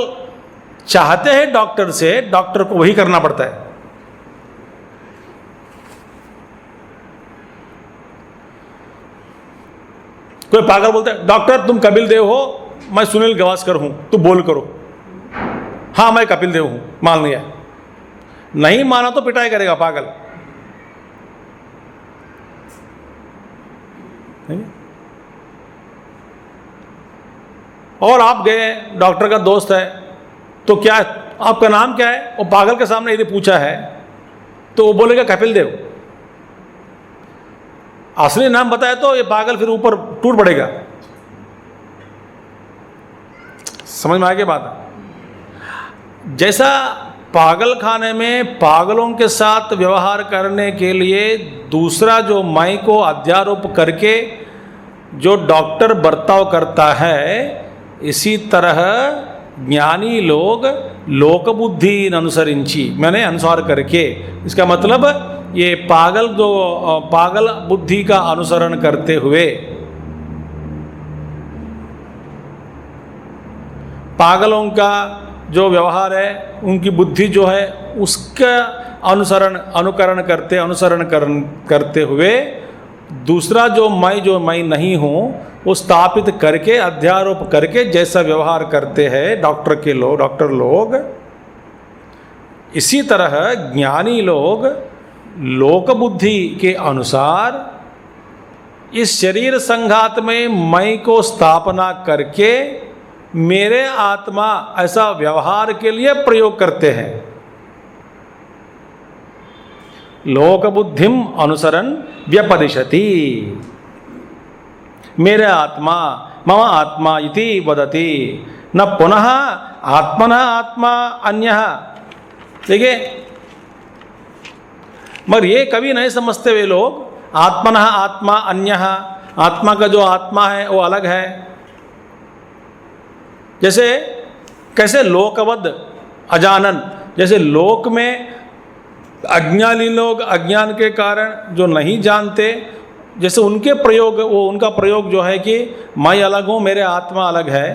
चाहते हैं डॉक्टर से, डॉक्टर को वही करना पड़ता है। कोई पागल बोलता है डॉक्टर तुम कपिल देव हो, मैं सुनील गावस्कर हूं, तू बोल करो। हाँ मैं कपिल देव हूं, मान लिया। नहीं माना तो पिटाई करेगा पागल। नहीं? और आप गए, डॉक्टर का दोस्त है, तो क्या आपका नाम क्या है? वो पागल के सामने यदि पूछा है तो वो बोलेगा कपिल देव। असली नाम बताया तो ये पागल फिर ऊपर टूट पड़ेगा। समझ में आ गई बात? जैसा पागल खाने में पागलों के साथ व्यवहार करने के लिए दूसरा जो मैं को अध्यारोप करके जो डॉक्टर बर्ताव करता है, इसी तरह ज्ञानी लोग लोक बुद्धि अनुसरिंची, मैंने अनुसार करके, इसका मतलब ये पागल जो पागल बुद्धि का अनुसरण करते हुए, पागलों का जो व्यवहार है, उनकी बुद्धि जो है उसका अनुकरण करते हुए दूसरा जो मैं नहीं हूँ वो स्थापित करके, अध्यारोप करके जैसा व्यवहार करते हैं डॉक्टर लोग, इसी तरह ज्ञानी लोग लोक बुद्धि के अनुसार इस शरीर संघात में मैं को स्थापना करके मेरे आत्मा ऐसा व्यवहार के लिए प्रयोग करते हैं। लोक बुद्धिम अनुसरण व्यपदिशति, मेरे आत्मा मम आत्मा इति वदति, न पुनः आत्मनः आत्मा अन्यः। देखिए, मगर ये कभी नहीं समझते वे लोग, आत्मनः आत्मा अन्यः, आत्मा का जो आत्मा है वो अलग है। जैसे कैसे लोकवद अजानन, जैसे लोक में अज्ञानी लोग अज्ञान के कारण जो नहीं जानते, जैसे उनका प्रयोग जो है कि मैं अलग हूँ, मेरे आत्मा अलग है।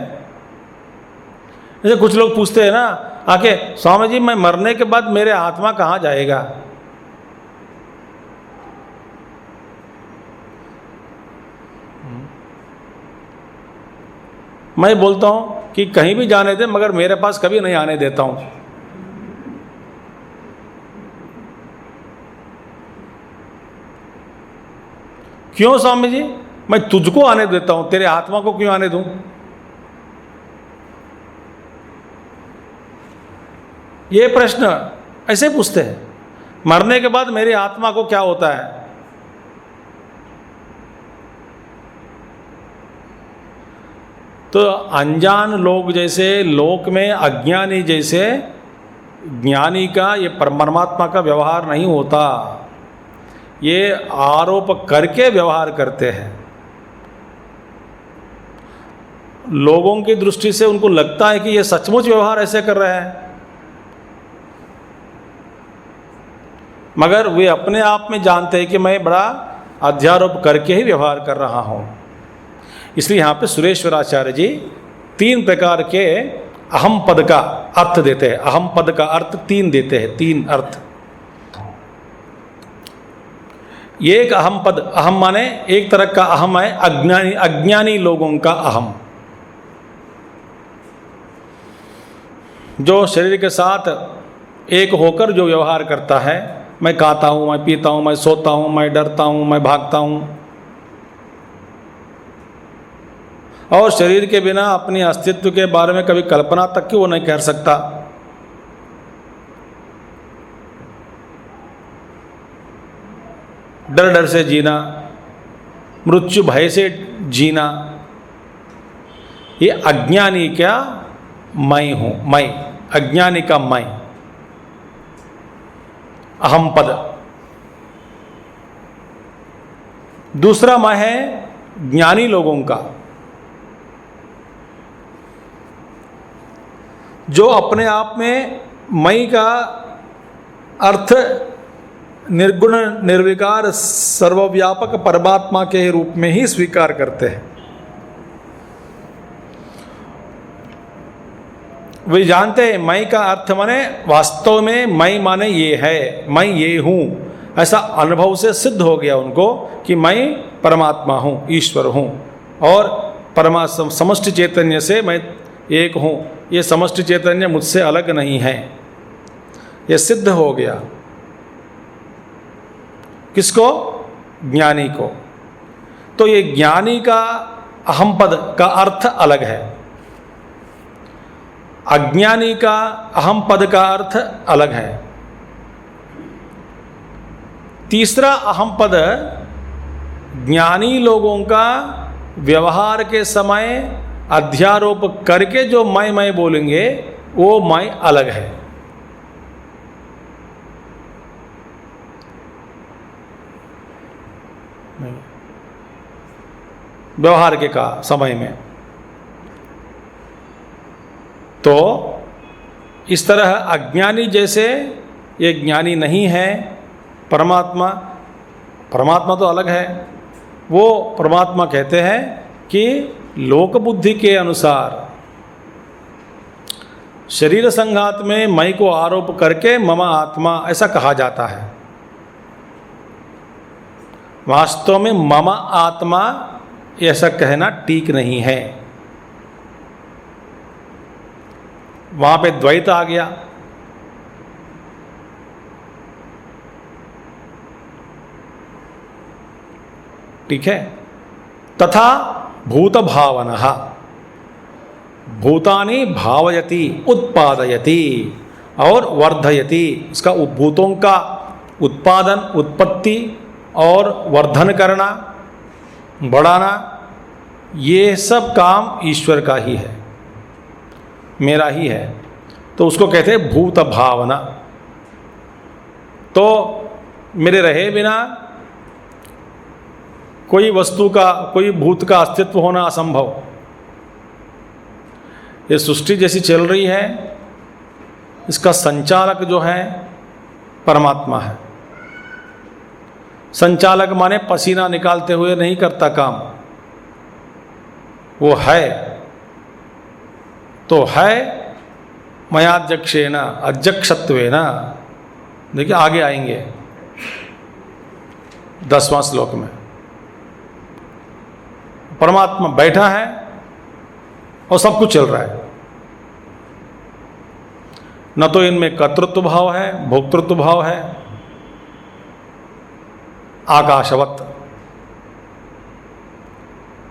जैसे कुछ लोग पूछते हैं ना आके, स्वामी जी मैं मरने के बाद मेरे आत्मा कहाँ जाएगा? मैं बोलता हूँ कि कहीं भी जाने दे, मगर मेरे पास कभी नहीं आने देता हूँ। क्यों स्वामी जी? मैं तुझको आने देता हूँ, तेरे आत्मा को क्यों आने दूं? ये प्रश्न ऐसे पूछते हैं। मरने के बाद मेरी आत्मा को क्या होता है? तो अनजान लोग जैसे लोक में अज्ञानी जैसे ज्ञानी का ये परमात्मा का व्यवहार नहीं होता, ये आरोप करके व्यवहार करते हैं। लोगों की दृष्टि से उनको लगता है कि ये सचमुच व्यवहार ऐसे कर रहे हैं, मगर वे अपने आप में जानते हैं कि मैं बड़ा अध्यारोप करके ही व्यवहार कर रहा हूँ। इसलिए यहाँ पे सुरेश्वराचार्य जी 3 प्रकार के अहम पद का अर्थ देते हैं। अहम पद का अर्थ 3 देते हैं, 3 अर्थ। एक अहम पद, अहम माने एक तरह का अहम है अज्ञानी लोगों का अहम, जो शरीर के साथ एक होकर जो व्यवहार करता है। मैं खाता हूँ, मैं पीता हूँ, मैं सोता हूँ, मैं डरता हूँ, मैं भागता हूँ, और शरीर के बिना अपने अस्तित्व के बारे में कभी कल्पना तक की वो नहीं कर सकता। डर डर से जीना, मृत्यु भय से जीना, ये अज्ञानी का मैं हूँ, मैं अज्ञानी का मैं, अहम पद। दूसरा मैं है ज्ञानी लोगों का, जो अपने आप में मैं का अर्थ निर्गुण निर्विकार सर्वव्यापक परमात्मा के रूप में ही स्वीकार करते हैं। वे जानते हैं मैं का अर्थ माने वास्तव में मैं माने ये है, मैं ये हूँ, ऐसा अनुभव से सिद्ध हो गया उनको कि मैं परमात्मा हूँ, ईश्वर हूँ, और समष्टि चैतन्य से मैं एक हूँ। ये समष्टि चैतन्य मुझसे अलग नहीं है, ये सिद्ध हो गया। किसको? ज्ञानी को। तो ये ज्ञानी का अहम पद का अर्थ अलग है, अज्ञानी का अहम पद का अर्थ अलग है। तीसरा अहम पद ज्ञानी लोगों का व्यवहार के समय अध्यारोप करके जो मैं बोलेंगे वो मैं अलग है। व्यवहार के का समय में तो इस तरह अज्ञानी जैसे ये ज्ञानी नहीं है। परमात्मा तो अलग है। वो परमात्मा कहते हैं कि लोक बुद्धि के अनुसार शरीर संघात में मैं को आरोप करके मम आत्मा ऐसा कहा जाता है। वास्तव में मम आत्मा ऐसा कहना ठीक नहीं है। वहां पे द्वैत आ गया। ठीक है। तथा भूत भावनः भूतानि भावयति उत्पादयति और वर्धयति। इसका भूतों का उत्पादन, उत्पत्ति और वर्धन करना, बढ़ाना, ये सब काम ईश्वर का ही है, मेरा ही है। तो उसको कहते हैं भूत भावना। तो मेरे रहे बिना कोई वस्तु का, कोई भूत का अस्तित्व होना असंभव। ये सृष्टि जैसी चल रही है, इसका संचालक जो है परमात्मा है। संचालक माने पसीना निकालते हुए नहीं करता काम, वो है। तो है मयाध्यक्षेन अध्यक्षत्वेन। देखिए आगे आएंगे 10वां श्लोक में। परमात्मा बैठा है और सब कुछ चल रहा है। न तो इनमें कर्तृत्व भाव है, भोक्तृत्व भाव है। आकाशवत।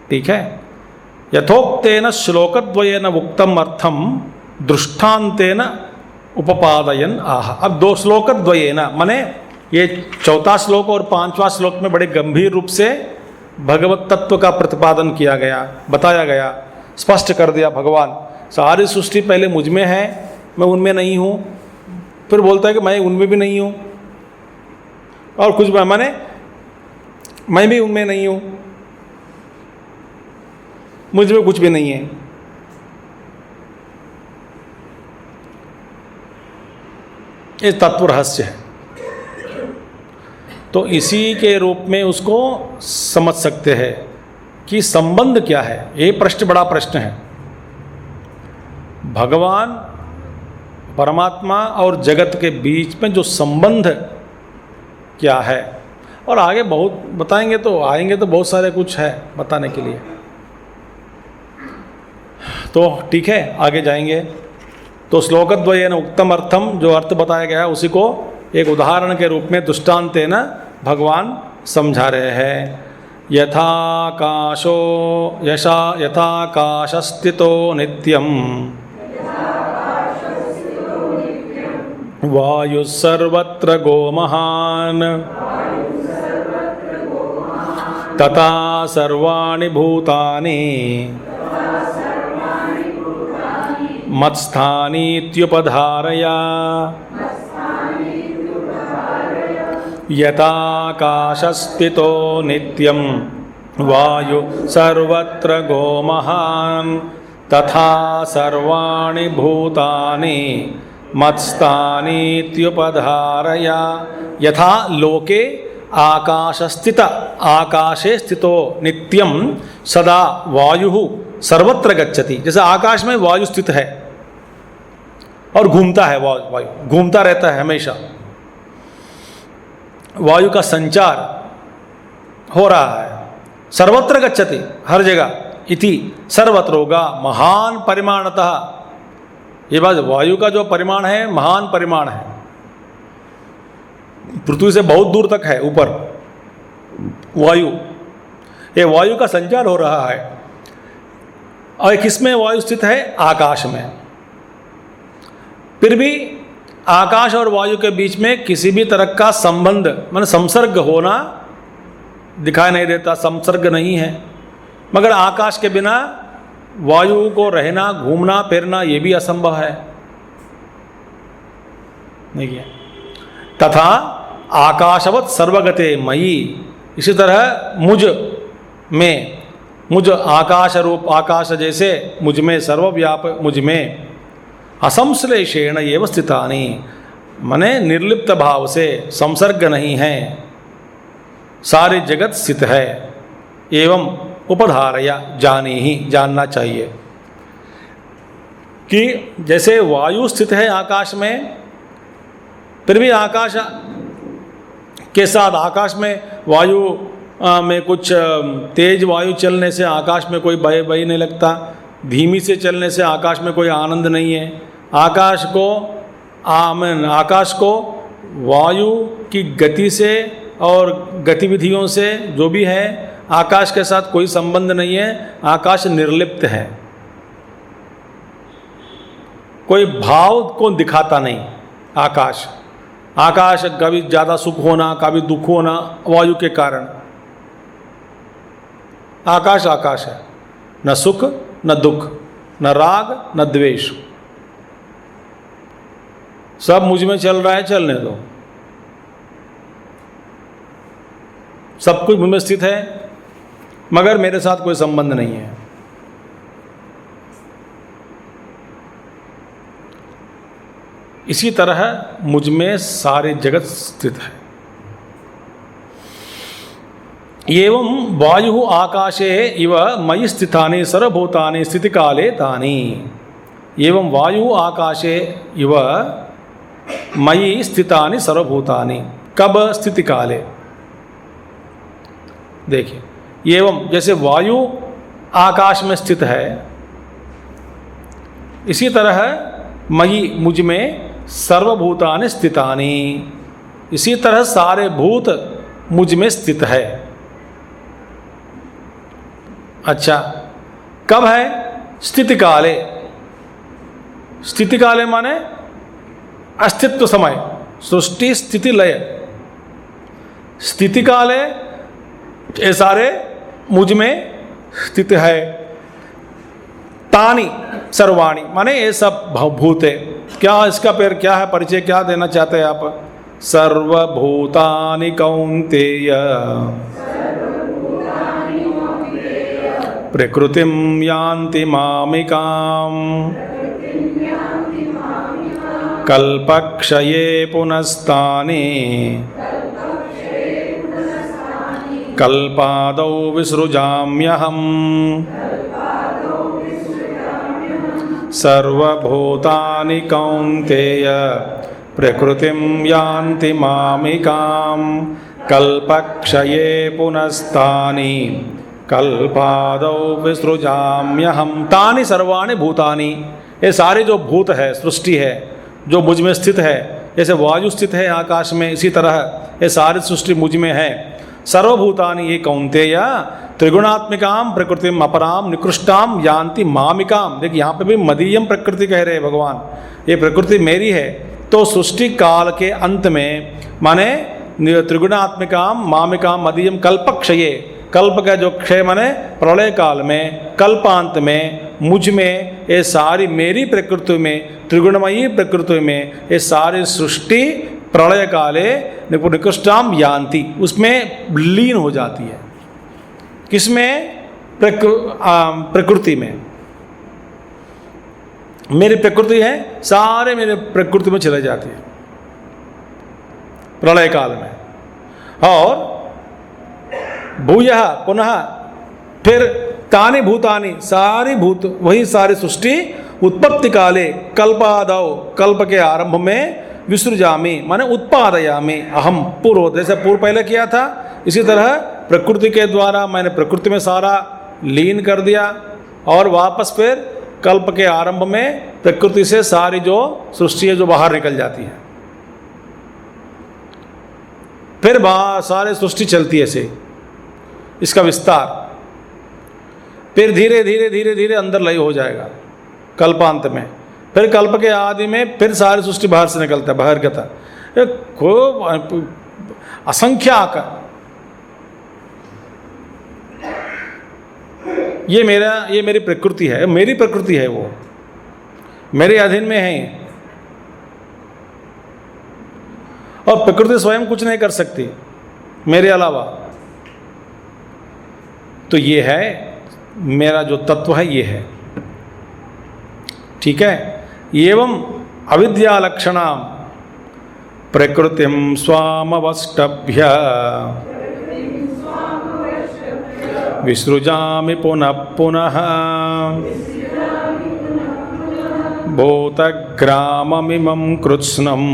ठीक है। यथोक्तेन श्लोकद्वयेन उक्तम अर्थम दृष्टांतेन उपपादयन आह। अब 2 श्लोकद्वयेन माने ये 4था श्लोक और 5वां श्लोक में बड़े गंभीर रूप से भगवत तत्व का प्रतिपादन किया गया, बताया गया, स्पष्ट कर दिया भगवान। सारी सृष्टि पहले मुझ में है, मैं उनमें नहीं हूँ। फिर बोलता है कि मैं उनमें भी नहीं हूँ, और कुछ माने मैं भी उनमें नहीं हूँ, मुझ में कुछ भी नहीं है। ये तत्व रहस्य है। तो इसी के रूप में उसको समझ सकते हैं कि संबंध क्या है। ये प्रश्न बड़ा प्रश्न है। भगवान परमात्मा और जगत के बीच में जो संबंध क्या है, और आगे बहुत बताएंगे, तो आएंगे तो बहुत सारे कुछ है बताने के लिए। तो ठीक है, आगे जाएंगे। तो श्लोकद्वयेन उक्तम अर्थम, जो अर्थ बताया गया है उसी को एक उदाहरण के रूप में दृष्टांतेन भगवान समझा रहे हैं। यथाकाशो यथाकाशस्थितो नित्यम वायुः सर्वत्र गोमहान् तथा सर्वाणि भूतानि मत्स्थानीत्युपधारया यथाकाशस्थितो नित्यं वायु सर्वत्र गोमहान् तथा सर्वाणि भूतानि मत्स्थानीत्युपधारया। यथा लोके आकाशस्थित आकाशे स्थितो नित्यं सदा वायुः सर्वत्र गच्छति। जैसे आकाश में वायु स्थित है और घूमता है, वायु घूमता रहता है हमेशा, वायु का संचार हो रहा है। सर्वत्र गच्छति, हर जगह। इति सर्वत्र होगा महान परिमाणतः। ये बात, वायु का जो परिमाण है महान परिमाण है, पृथ्वी से बहुत दूर तक है ऊपर वायु। ये वायु का संचार हो रहा है। और किसमें वायु स्थित है? आकाश में। फिर भी आकाश और वायु के बीच में किसी भी तरह का संबंध माने संसर्ग होना दिखाई नहीं देता, संसर्ग नहीं है। मगर आकाश के बिना वायु को रहना, घूमना फिरना ये भी असंभव है। देखिए, तथा आकाशवत सर्वगते मयि, इसी तरह मुझ में, मुझ आकाश रूप, आकाश जैसे मुझ में सर्वव्याप, मुझ में असंश्लेषेण एव स्थितानि, मने निर्लिप्त भाव से, संसर्ग नहीं है, सारे जगत स्थित है। एवं उपधारया, जाने ही, जानना चाहिए। कि जैसे वायु स्थित है आकाश में, फिर भी आकाश के साथ आकाश में वायु में कुछ तेज वायु चलने से आकाश में कोई भय नहीं लगता, धीमी से चलने से आकाश में कोई आनंद नहीं है। आकाश को वायु की गति से और गतिविधियों से जो भी है, आकाश के साथ कोई संबंध नहीं है। आकाश निर्लिप्त है, कोई भाव को दिखाता नहीं। आकाश कभी ज़्यादा सुख होना, कभी दुख होना वायु के कारण। आकाश है, न सुख न दुख, न राग न द्वेष, सब मुझ में चल रहा है, चलने दो। सब कुछ मुझ में स्थित है, मगर मेरे साथ कोई संबंध नहीं है। इसी तरह मुझ में सारे जगत स्थित है। एवं वायु आकाशे इव मयि स्थितानि सर्वभूतानि स्थिति काले तानि। एवं वायु आकाशे इव मयि स्थितानि सर्वभूतानि, कब? स्थिति काले। देखिए, एवं जैसे वायु आकाश में स्थित है, इसी तरह मयि मुझ में सर्वभूतानि स्थितानि, इसी तरह सारे भूत मुझ में स्थित है। अच्छा, कब है? स्थिति काले। स्थिति काले माने अस्तित्व समय, सृष्टि स्थिति लय। स्थिति काले ये सारे मुझ में स्थित है। तानि सर्वाणि माने ये सब भूत है। क्या इसका पैर क्या है, परिचय क्या देना चाहते हैं आप? सर्वभूतानि कौन्तेय प्रकृतिं यान्ति मामिकाम् कल्पक्षये पुनस्तानि कल्पादौ विसृजाम्यहम् सर्वभूतानि कौन्तेय प्रकृतिं यान्ति मामिकाम् कल्पक्षये पुनस्तानि कल्पादौ विसृजाम्यहम्। तानि सर्वाणि भूतानि, ये सारे जो भूत है, सृष्टि है, जो मुझ में स्थित है। जैसे वायु स्थित है आकाश में, इसी तरह ये सारी सृष्टि मुझ में है। सर्वभूतानि ये कौन्तेय त्रिगुणात्मिकाम प्रकृतिम अपराम निकृष्टाम यान्ति मामिकाम। देखिए यहाँ पे भी मदीयम प्रकृति कह रहे हैं भगवान, ये प्रकृति मेरी है। तो सृष्टि काल के अंत में माने त्रिगुणात्मिकाम मामिकाम मदीयम कल्पक्षये, कल्प का जो क्षय माने प्रलय काल में, कल्पांत में मुझ में ये सारी मेरी प्रकृति में, त्रिगुणमयी प्रकृति में ये सारी सृष्टि प्रलय काले निकृष्टाम यान्ति, उसमें लीन हो जाती है। किसमें? प्रकृति में। मेरी प्रकृति है, सारे मेरे प्रकृति में चले जाती है प्रलय काल में। और भूयः पुनः फिर तानि भूतानि, सारी भूत वही सारी सृष्टि उत्पत्ति काले कल्पादौ, कल्प के आरंभ में विसृजामि माने उत्पादयामि अहम, पूर्व जैसे पूर्व पहले किया था, इसी तरह प्रकृति के द्वारा मैंने प्रकृति में सारा लीन कर दिया और वापस फिर कल्प के आरंभ में प्रकृति से सारी जो सृष्टि है जो बाहर निकल जाती है। फिर सारे सृष्टि चलती है ऐसे, इसका विस्तार फिर धीरे धीरे धीरे धीरे अंदर लय हो जाएगा कल्पांत में। फिर कल्प के आदि में फिर सारी सृष्टि बाहर से निकलता है, बाहर कहता है खूब असंख्याक। ये मेरी प्रकृति है, मेरी प्रकृति है, वो मेरे अधीन में है। और प्रकृति स्वयं कुछ नहीं कर सकती मेरे अलावा। तो ये है मेरा जो तत्व है, ये है। ठीक है। एवं अविद्या लक्षणाम प्रकृतिम स्वामवष्टभ्य विसृजामि पुनः पुनः भूतग्राममिमं कृत्स्नम्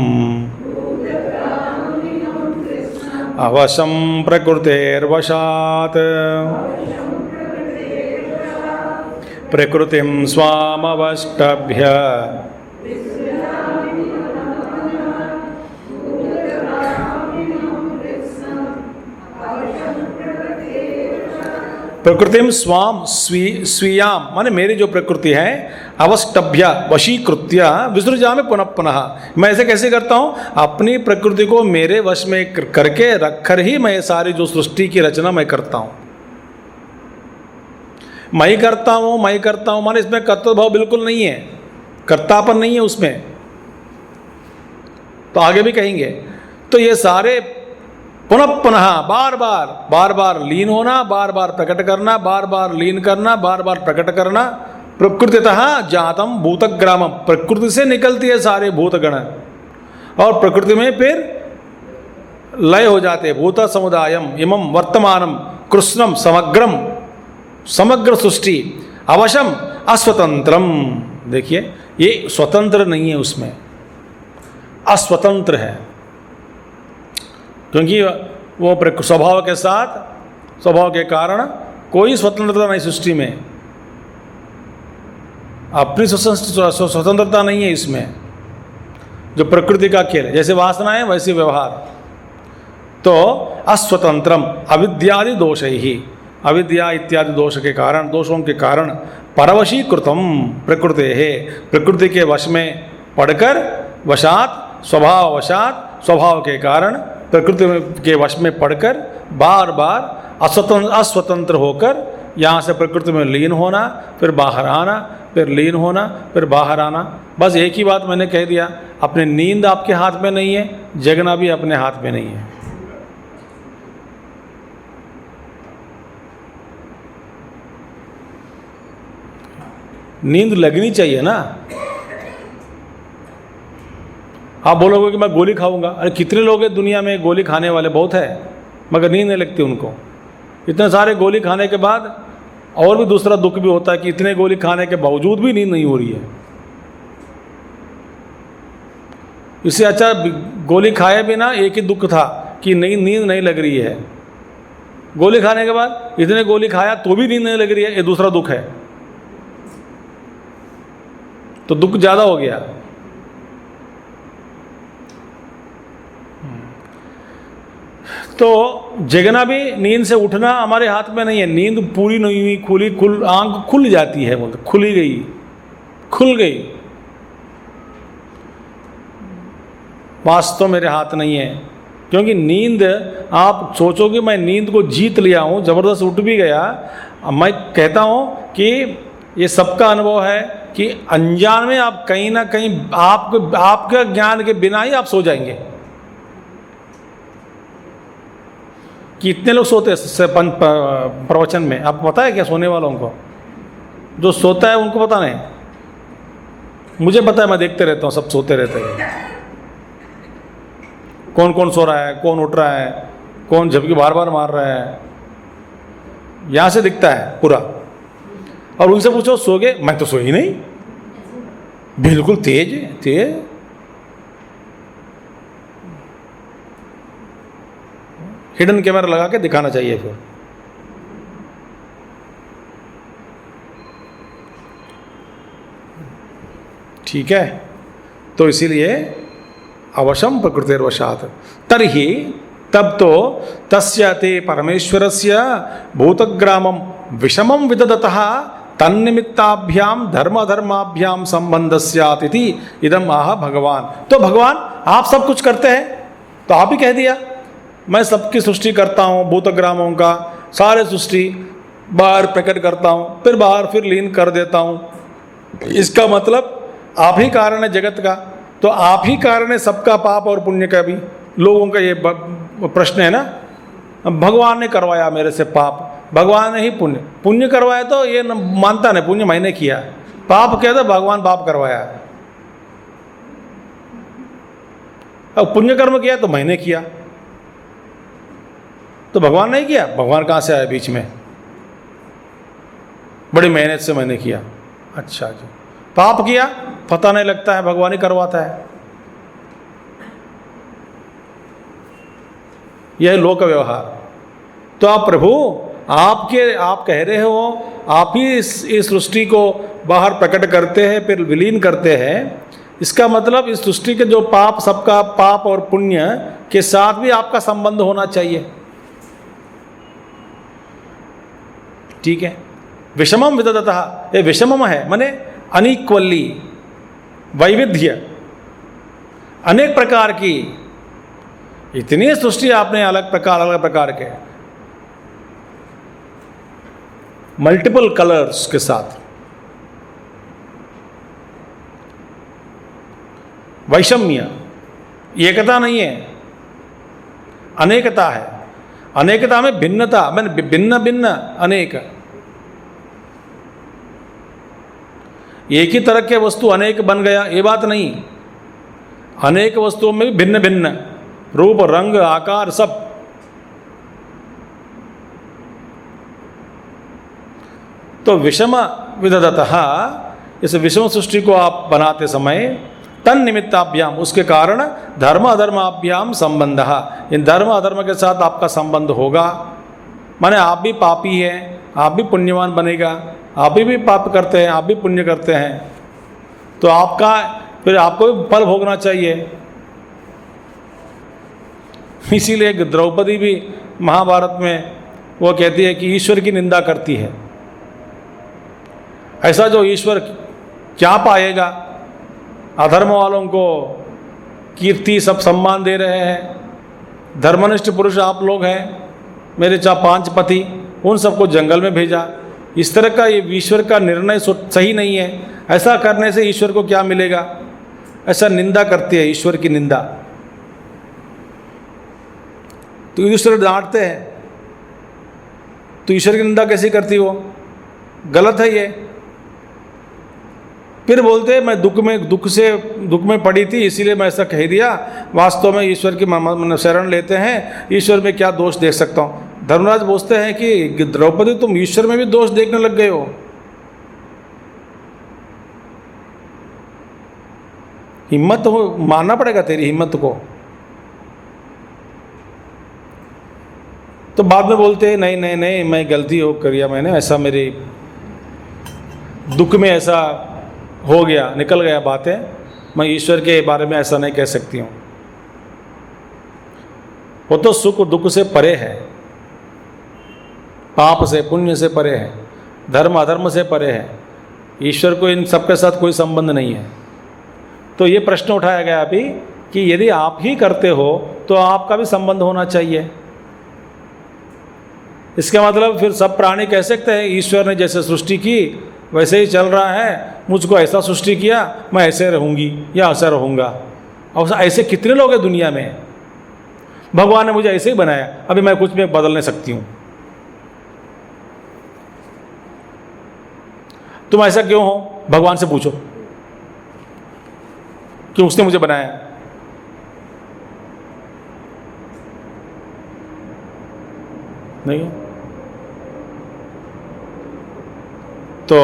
अवशं प्रकृतेर्वशात् प्रकृतिं स्वामवष्टभ्य प्रकृतिम स्वाम स्वीयाम माने मेरी जो प्रकृति है अवष्टभ्य वशीकृत्य विसृजामि पुनः पुनः। मैं ऐसे कैसे करता हूँ? अपनी प्रकृति को मेरे वश में करके रखकर ही मैं ये सारी जो सृष्टि की रचना मैं करता हूँ। मैं ही करता हूँ माने इसमें कर्तव्य भाव बिल्कुल नहीं है, कर्तापन नहीं है उसमें, तो आगे भी कहेंगे। तो ये सारे पुनः पुनः बार बार लीन होना, बार बार प्रकट करना, बार बार लीन करना, बार बार प्रकट करना। प्रकृतितः जातम भूतग्रामम, प्रकृति से निकलती है सारे भूतगण और प्रकृति में फिर लय हो जाते। भूत समुदायम इमं वर्तमानम कृष्णम समग्रम, समग्र सृष्टि अवशम अस्वतंत्रम। देखिए ये स्वतंत्र नहीं है, उसमें अस्वतंत्र है, क्योंकि वो स्वभाव के साथ, स्वभाव के कारण कोई स्वतंत्रता नहीं सृष्टि में, अपनी स्वतंत्रता नहीं है इसमें। जो प्रकृति का खेल है, जैसे वासना है वैसे व्यवहार। तो अस्वतंत्रम अविद्यादि दोष ही, अविद्या इत्यादि दोष के कारण, दोषों के कारण परवशीकृतम प्रकृति है, प्रकृति के वश में पढ़कर वशात स्वभाव के कारण प्रकृति के वश में पढ़कर बार बार अस्वतंत्र होकर यहाँ से प्रकृति में लीन होना, फिर बाहर आना, फिर लीन होना, फिर बाहर आना। बस एक ही बात मैंने कह दिया, अपनी नींद आपके हाथ में नहीं है, जगना भी अपने हाथ में नहीं है। नींद लगनी चाहिए ना। आप बोलोगे कि मैं गोली खाऊंगा, अरे कितने लोग हैं दुनिया में गोली खाने वाले, बहुत है, मगर नींद नहीं लगती उनको। इतने सारे गोली खाने के बाद और भी दूसरा दुख भी होता है कि इतने गोली खाने के बावजूद भी नींद नहीं हो रही है। इससे अच्छा गोली खाए बिना एक ही दुख था कि नींद नहीं लग रही है। गोली खाने के बाद इतने गोली खाया तो भी नींद नहीं लग रही है, ये दूसरा दुख है, तो दुख ज़्यादा हो गया। तो जगना भी, नींद से उठना हमारे हाथ में नहीं है। नींद पूरी नहीं हुई, आंख खुल जाती है, बोलते खुल गई, वास्तव मेरे हाथ नहीं है। क्योंकि नींद, आप सोचोगे मैं नींद को जीत लिया हूँ, ज़बरदस्त उठ भी गया। मैं कहता हूँ कि ये सबका अनुभव है कि अनजान में आप कहीं ना कहीं आपके ज्ञान के बिना ही आप सो जाएंगे। कितने लोग सोते हैं प्रवचन में, आपको पता है क्या? सोने वालों को, जो सोता है उनको पता नहीं, मुझे पता है, मैं देखते रहता हूँ, सब सोते रहते हैं। कौन कौन सो रहा है, कौन उठ रहा है, कौन झपकी बार बार मार रहा है, यहाँ से दिखता है पूरा। और उनसे पूछो सो गए? मैं तो सोई नहीं, बिल्कुल तेज। हिडन कैमरा लगा के दिखाना चाहिए फिर। ठीक है, तो इसीलिए अवशम प्रकृतिर्वशात् तर्हि, तब तो तस्य ते परमेश्वरस्य भूतग्रामं विषमं विदधतः तन्निमित्ताभ्याम धर्माभ्याम संबंध स्यात् इति इदम आह भगवान। तो भगवान आप सब कुछ करते हैं, तो आप ही कह दिया मैं सबकी सृष्टि करता हूँ, भूतग्रामों का सारे सृष्टि बाहर प्रकट करता हूँ, फिर बाहर फिर लीन कर देता हूँ। इसका मतलब आप ही कारण है जगत का, तो आप ही कारण है सबका पाप और पुण्य का भी। लोगों का ये प्रश्न है ना, भगवान ने करवाया मेरे से पाप, भगवान ने ही पुण्य करवाया, तो ये मानता नहीं पुण्य मैंने किया, पाप किया तो भगवान पाप करवाया। अब पुण्य कर्म किया तो मैंने किया, तो भगवान नहीं किया। भगवान कहाँ से आया बीच में? बड़ी मेहनत से मैंने किया। अच्छा जी, पाप किया पता नहीं लगता है, भगवान ही करवाता है। यह लोक व्यवहार। तो आप प्रभु आप कह रहे हो, आप ही इस सृष्टि को बाहर प्रकट करते हैं, फिर विलीन करते हैं। इसका मतलब इस सृष्टि के जो पाप, सबका पाप और पुण्य के साथ भी आपका संबंध होना चाहिए। ठीक है। विषमम विदधतः, ये विषमम है माने अनइक्वली, वैविध्य, अनेक प्रकार की इतनी सृष्टि आपने अलग प्रकार के मल्टीपल कलर्स के साथ। वैषम्य, एकता नहीं है, अनेकता है। अनेकता में भिन्नता, मैंने भिन्न भिन्न अनेक, एक ही तरह के वस्तु अनेक बन गया ये बात नहीं। अनेक वस्तुओं में भी भिन्न भिन्न रूप, रंग, आकार सब। तो विषम विदधतः, इस विषम सृष्टि को आप बनाते समय तन निमित्ताभ्याम, उसके कारण धर्म अधर्माभ्याम संबंधः, इन धर्म अधर्म के साथ आपका संबंध होगा। माने आप भी पापी हैं, आप भी पुण्यवान बनेगा, आप भी पाप करते हैं, आप भी पुण्य करते हैं, तो आपका फिर आपको भी फल भोगना चाहिए। इसीलिए द्रौपदी भी महाभारत में वो कहती है कि ईश्वर की निंदा करती है। ऐसा जो ईश्वर क्या पाएगा, अधर्म वालों को कीर्ति सब सम्मान दे रहे हैं, धर्मनिष्ठ पुरुष आप लोग हैं, मेरे 5 पति, उन सबको जंगल में भेजा। इस तरह का ये ईश्वर का निर्णय सही नहीं है। ऐसा करने से ईश्वर को क्या मिलेगा, ऐसा निंदा करती है, ईश्वर की निंदा। तो ईश्वर डांटते हैं, तो ईश्वर की निंदा कैसी करती हो, गलत है ये। फिर बोलते हैं मैं दुख में पड़ी थी इसीलिए मैं ऐसा कह दिया। वास्तव में ईश्वर की शरण लेते हैं, ईश्वर में क्या दोष देख सकता हूँ। धर्मराज बोलते हैं कि द्रौपदी तुम ईश्वर में भी दोष देखने लग गए हो। हिम्मत हो, मानना पड़ेगा तेरी हिम्मत को। तो बाद में बोलते हैं नहीं नहीं नहीं, मैं गलती हो करिया मैंने, ऐसा मेरे दुख में ऐसा हो गया, निकल गया बातें, मैं ईश्वर के बारे में ऐसा नहीं कह सकती हूँ। वो तो सुख दुख से परे है, पाप से पुण्य से परे है, धर्म अधर्म से परे है। ईश्वर को इन सबके साथ कोई संबंध नहीं है। तो ये प्रश्न उठाया गया अभी कि यदि आप ही करते हो तो आपका भी संबंध होना चाहिए। इसका मतलब फिर सब प्राणी कह सकते हैं ईश्वर ने जैसे सृष्टि की वैसे ही चल रहा है, मुझको ऐसा सृष्टि किया, मैं ऐसे रहूँगी या ऐसा रहूँगा। और ऐसे कितने लोग हैं दुनिया में, भगवान ने मुझे ऐसे ही बनाया, अभी मैं कुछ में बदल नहीं सकती हूँ। तुम ऐसा क्यों हो, भगवान से पूछो कि उसने मुझे बनाया। नहीं तो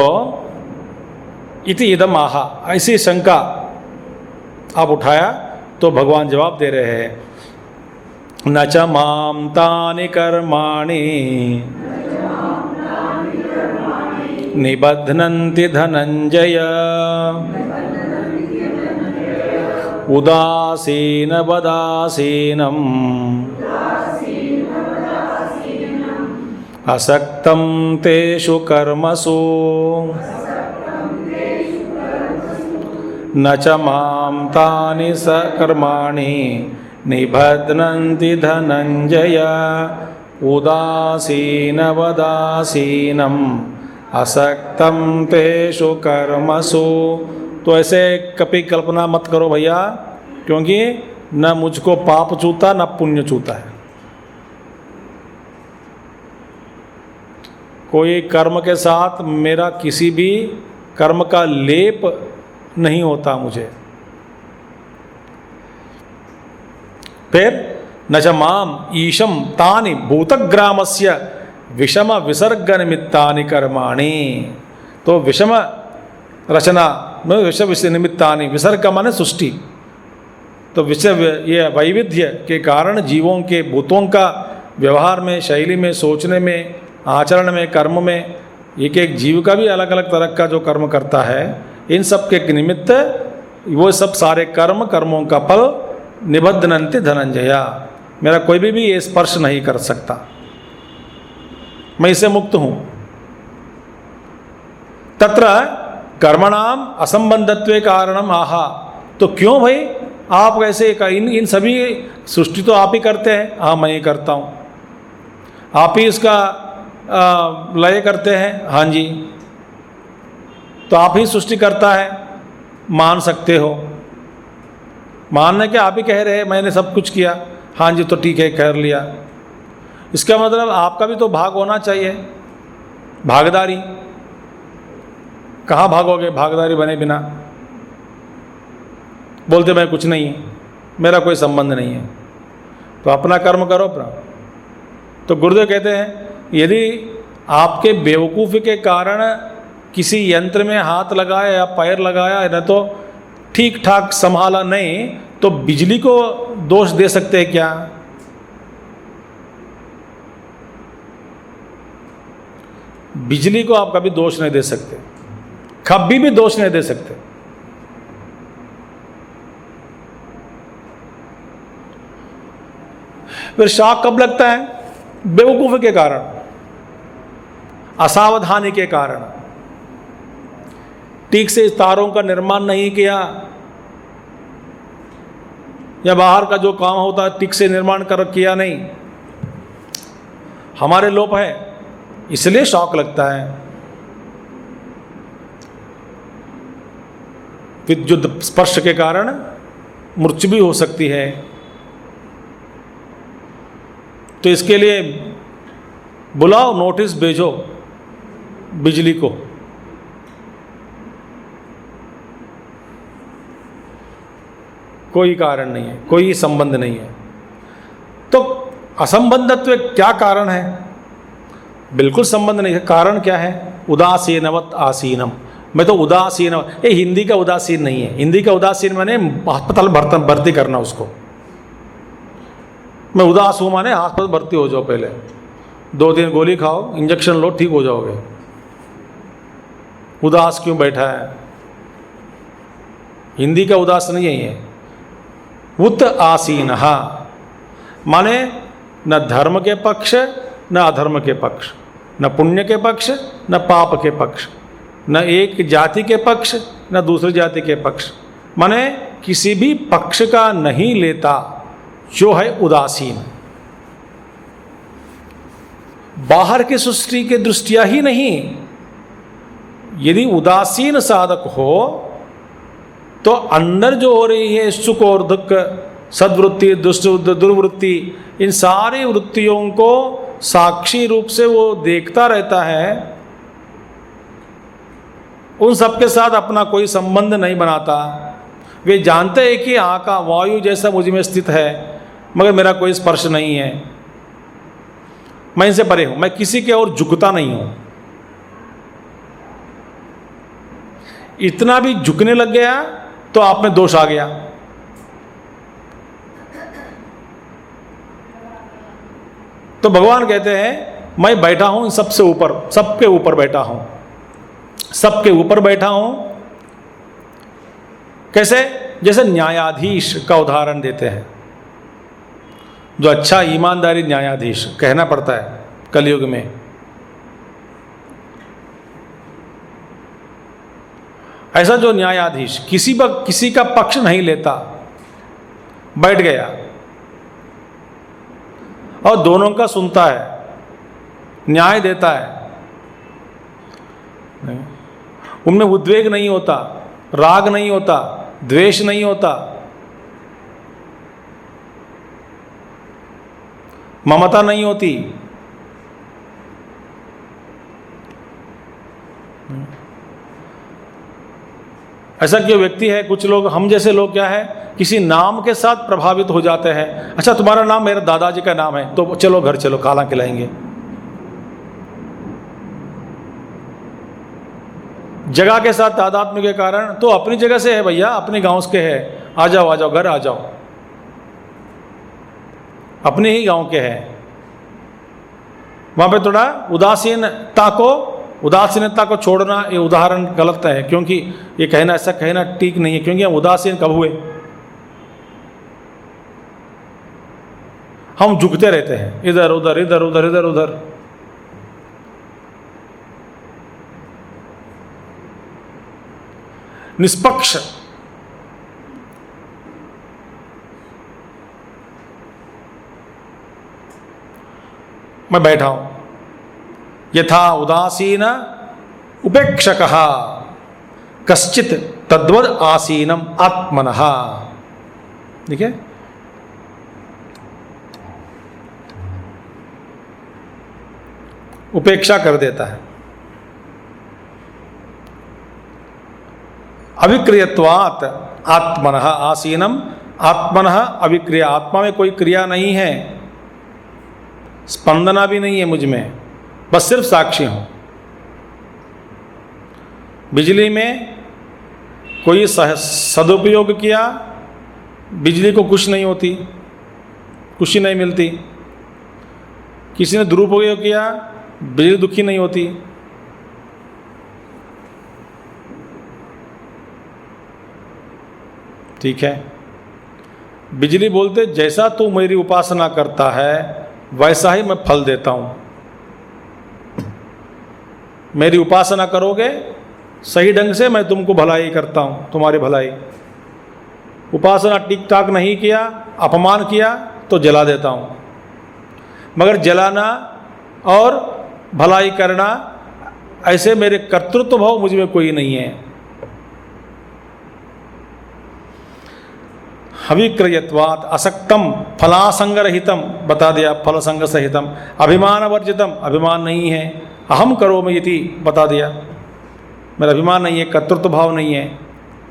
इति इदम आहा, ऐसी शंका आप उठाया तो भगवान जवाब दे रहे हैं, न च माम तानि कर्माणि निबध्नन्ति धनंजय उदासीन वदासीनम् असक्तं तेषु कर्मसु न च मां तानि स कर्माणि निबध्नन्ति धनंजय उदासीन वदासीनम् असक्तं तेषु कर्मसु। तो ऐसे कभी कल्पना मत करो भैया, क्योंकि न मुझको पाप चूता न पुण्य चूता है। कोई कर्म के साथ मेरा किसी भी कर्म का लेप नहीं होता मुझे। फिर न च माम ईशम तानि भूतग्रामस्य विषम विसर्ग निमित्तानि कर्माणि। तो विषम रचना विषय विषय निमित्तानि, विसर्ग का माने सृष्टि। तो विषय ये वैविध्य के कारण जीवों के भूतों का व्यवहार में, शैली में, सोचने में, आचरण में, कर्म में, एक एक जीव का भी अलग अलग तरह का जो कर्म करता है, इन सब के निमित्त वो सब सारे कर्मों का फल निबद्धनन्ति धनंजया, मेरा कोई भी ये स्पर्श नहीं कर सकता, मैं इससे मुक्त हूँ। तत्र कर्मणाम असंबंधत्वे कारणम आहा, तो क्यों भाई आप कैसे इन सभी सृष्टि तो आप ही करते हैं, हाँ मैं ही करता हूँ। आप ही इसका लय करते हैं, हाँ जी। तो आप ही सृष्टि करता है, मान सकते हो। मानने के आप ही कह रहे हैं मैंने सब कुछ किया, हाँ जी तो ठीक है कर लिया। इसका मतलब आपका भी तो भाग होना चाहिए, भागीदारी। कहाँ भागोगे भागीदारी बने बिना? बोलते मैं कुछ नहीं, मेरा कोई संबंध नहीं है, तो अपना कर्म करो अपना। तो गुरुदेव कहते हैं यदि आपके बेवकूफ़ी के कारण किसी यंत्र में हाथ लगाया या पैर लगाया न तो ठीक ठाक संभाला नहीं, तो बिजली को दोष दे सकते हैं क्या? बिजली को आप कभी दोष नहीं दे सकते, कभी भी दोष नहीं दे सकते। फिर शॉक कब लगता है? बेवकूफ़ी के कारण, असावधानी के कारण, ठीक से तारों का निर्माण नहीं किया, या बाहर का जो काम होता है ठीक से निर्माण किया नहीं, हमारे लोप है, इसलिए शॉक लगता है। विद्युत स्पर्श के कारण मृत्यु भी हो सकती है। तो इसके लिए बुलाओ, नोटिस भेजो बिजली को। कोई कारण नहीं है, कोई संबंध नहीं है। तो असंबंधत्व क्या कारण है? बिल्कुल संबंध नहीं है। कारण क्या है? उदासीनवत आसीनम। मैं तो उदासीन, ये हिंदी का उदासीन नहीं है। हिंदी का उदासीन माने अस्पताल भर्ती करना उसको। मैं उदास हूँ माने अस्पताल भर्ती हो जाओ, पहले 2 दिन गोली खाओ, इंजेक्शन लो, ठीक हो जाओगे। उदास क्यों बैठा है? हिंदी का उदास नहीं है ये। उत आसीन माने न धर्म के पक्ष न अधर्म के पक्ष, न पुण्य के पक्ष न पाप के पक्ष, न एक जाति के पक्ष न दूसरी जाति के पक्ष, माने किसी भी पक्ष का नहीं लेता, जो है उदासीन। बाहर की सृष्टि के दृष्टिया ही नहीं, यदि उदासीन साधक हो तो अंदर जो हो रही है सुख और दुख, सद्वृत्ति, दुर्वृत्ति, इन सारी वृत्तियों को साक्षी रूप से वो देखता रहता है। उन सबके साथ अपना कोई संबंध नहीं बनाता। वे जानते हैं कि आका वायु जैसा मुझ में स्थित है, मगर मेरा कोई स्पर्श नहीं है, मैं इनसे परे हूं, मैं किसी के ओर झुकता नहीं हूं। इतना भी झुकने लग गया तो आप में दोष आ गया। तो भगवान कहते हैं मैं बैठा हूं इन सबसे ऊपर, सबके ऊपर बैठा हूं, सबके ऊपर बैठा हूं। कैसे? जैसे न्यायाधीश का उदाहरण देते हैं, जो अच्छा ईमानदारी न्यायाधीश कहना पड़ता है कलयुग में। ऐसा जो न्यायाधीश किसी का पक्ष नहीं लेता, बैठ गया और दोनों का सुनता है, न्याय देता है। उनमें उद्वेग नहीं होता, राग नहीं होता, द्वेष नहीं होता, ममता नहीं होती। ऐसा क्यों व्यक्ति है, कुछ लोग, हम जैसे लोग क्या है, किसी नाम के साथ प्रभावित हो जाते हैं। अच्छा तुम्हारा नाम मेरे दादाजी का नाम है, तो चलो घर चलो, खाना खिलाएंगे। जगह के साथ तादात्म्य के कारण तो अपनी जगह से है भैया, अपने गांव के है, आ जाओ घर आ जाओ, अपने ही गांव के है। वहाँ पे थोड़ा उदासीनता को छोड़ना, ये उदाहरण गलत है, क्योंकि ये कहना, ऐसा कहना ठीक नहीं है, क्योंकि हम उदासीन कब हुए? हम झुकते रहते हैं इधर उधर इधर उधर इधर उधर। निष्पक्ष, मैं बैठा हूं, यथा उदासीन उपेक्षकः कश्चित तद्वद आसीनम आत्मनः। ठीक है, उपेक्षा कर देता है। अविक्रियत्वात् आत्मनः आसीनम, आत्मनः अविक्रिय, आत्मा में कोई क्रिया नहीं है, स्पंदना भी नहीं है मुझ में, बस सिर्फ साक्षी हूं। बिजली में कोई सदुपयोग किया, बिजली को कुछ नहीं होती, खुशी नहीं मिलती। किसी ने दुरुपयोग किया, बिजली दुखी नहीं होती। ठीक है, बिजली बोलते जैसा तू मेरी उपासना करता है वैसा ही मैं फल देता हूं। मेरी उपासना करोगे सही ढंग से, मैं तुमको भलाई करता हूं, तुम्हारी भलाई। उपासना ठीक ठाक नहीं किया, अपमान किया तो जला देता हूं। मगर जलाना और भलाई करना, ऐसे मेरे कर्तृत्व भाव मुझ में कोई नहीं है। अविक्रयत्वात् असक्तम फलासंगरहितम, बता दिया, फल संग सहितम। अभिमान वर्जितम, अभिमान नहीं है। अहम करोमि इति, बता दिया, मेरा अभिमान नहीं है, कर्तृत्व भाव नहीं है।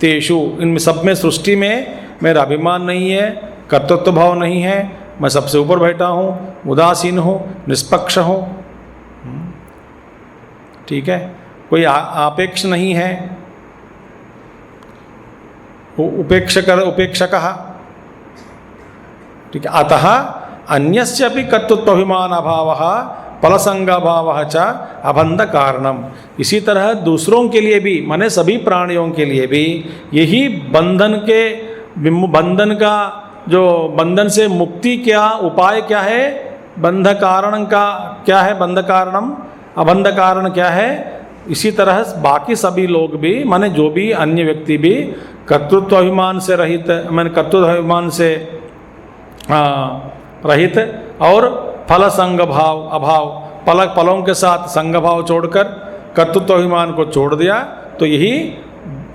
तेषु, इनमें सब में, सृष्टि में मेरा अभिमान नहीं है, कर्तृत्व भाव नहीं है, मैं सबसे ऊपर बैठा हूँ, उदासीन हूँ, निष्पक्ष हूँ। ठीक है, कोई आपेक्ष नहीं है, उपेक्षकः। ठीक है, अतः अन्यस्य अपि कर्तृत्वाभिमान अभावः फलसंगाभावः च अबंध कारणम। इसी तरह दूसरों के लिए भी, माने सभी प्राणियों के लिए भी यही बंधन का जो बंधन से मुक्ति क्या उपाय क्या है, बंध कारण का क्या है, बंध कारणम, अबंध कारण क्या है। इसी तरह बाकी सभी लोग भी, माने जो भी अन्य व्यक्ति भी कर्तृत्व अभिमान से रहित, मैंने कर्तृत्व अभिमान से रहित और फल संग भाव अभाव, फलों के साथ संग भाव छोड़कर कर्तृत्व अभिमान को छोड़ दिया, तो यही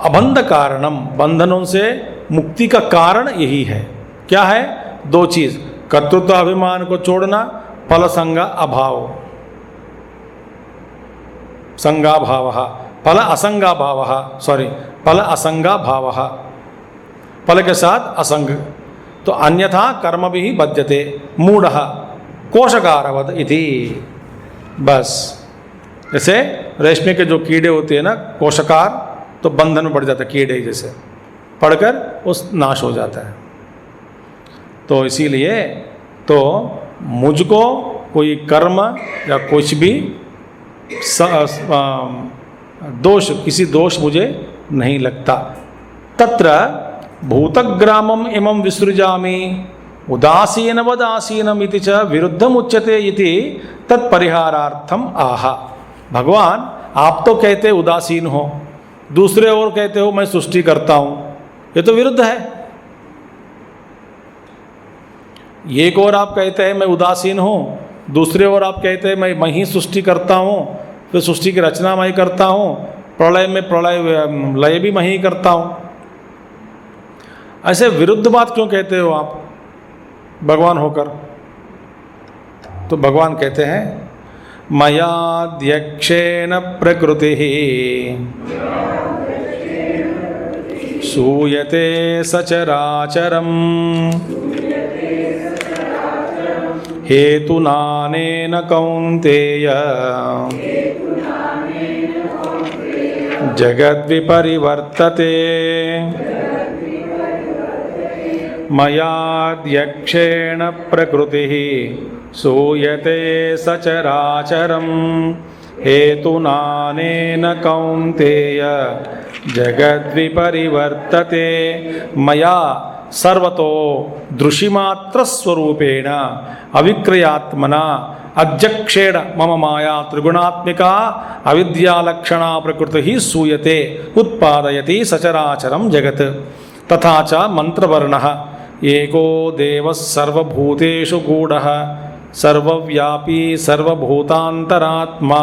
अबंध कारणम, बंधनों से मुक्ति का कारण यही है। क्या है? दो चीज, कर्तृत्व अभिमान को छोड़ना, फल संग अभाव, संगा भाव, फल असंगा भाव, सॉरी फल असंगा भाव, फल के साथ असंग। तो अन्यथा कर्म भी बध्यते मूढ़ कोशकारवत इति। बस जैसे रेशमी के जो कीड़े होते हैं ना, कोशकार, तो बंधन में पड़ जाता है, कीड़े जैसे पड़कर उस नाश हो जाता है। तो इसीलिए तो मुझको कोई कर्म या कुछ भी दोष, किसी दोष मुझे नहीं लगता। तत्र भूतग्रामम इमं विसृजामि उदासीनवदासीनम इति च विरुद्धम उच्यते इति तत्परिहारार्थम आह। भगवान, आप तो कहते उदासीन हो, दूसरे और कहते हो मैं सृष्टि करता हूं, ये तो विरुद्ध है। एक और आप कहते हैं मैं उदासीन हूं, दूसरे और आप कहते हैं मैं ही सृष्टि करता हूं, फिर सृष्टि की रचना मैं ही करता हूं, प्रलय में प्रलय लय भी मैं ही करता हूं। ऐसे विरुद्ध बात क्यों कहते हो आप भगवान होकर? तो भगवान कहते हैं मयाध्यक्षेण प्रकृति सूयते सचराचरम् हेतुनानेन कौन्तेय जगद्विपरिवर्तते मयाध्यक्षेण प्रकृतिः सूयते सचराचरं हेतुनानेन कौन्तेय जगद्विपरिवर्तते। मया सर्वतो दृशिमात्रस्वरूपेण अविक्रियात्मना अध्यक्षेण मम माया त्रिगुणात्मिका अविद्यालक्षणा प्रकृतिः सूयते उत्पादयति सचराचरं जगत्। तथा च मंत्रवर्णः एको देवः सर्वभूतेषु गूढः सर्वव्यापी सर्वभूतान्तरात्मा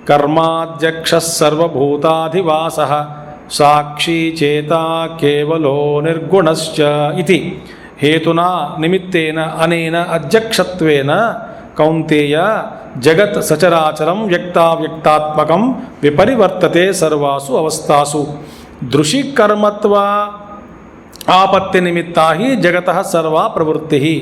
कर्माध्यक्षः सर्वभूताधिवासः साक्षी चेता केवलो निर्गुणश्च इति हेतुना निमित्तेन अनेन अध्यक्षत्वेन कौन्तेय जगत् सचराचरं व्यक्ताव्यक्तात्मकं विपरिवर्तते सर्वासु अवस्थासु। दृशिकर्मत्व आपत्ति निमित्ता ही जगतः सर्वा प्रवृत्ति ही।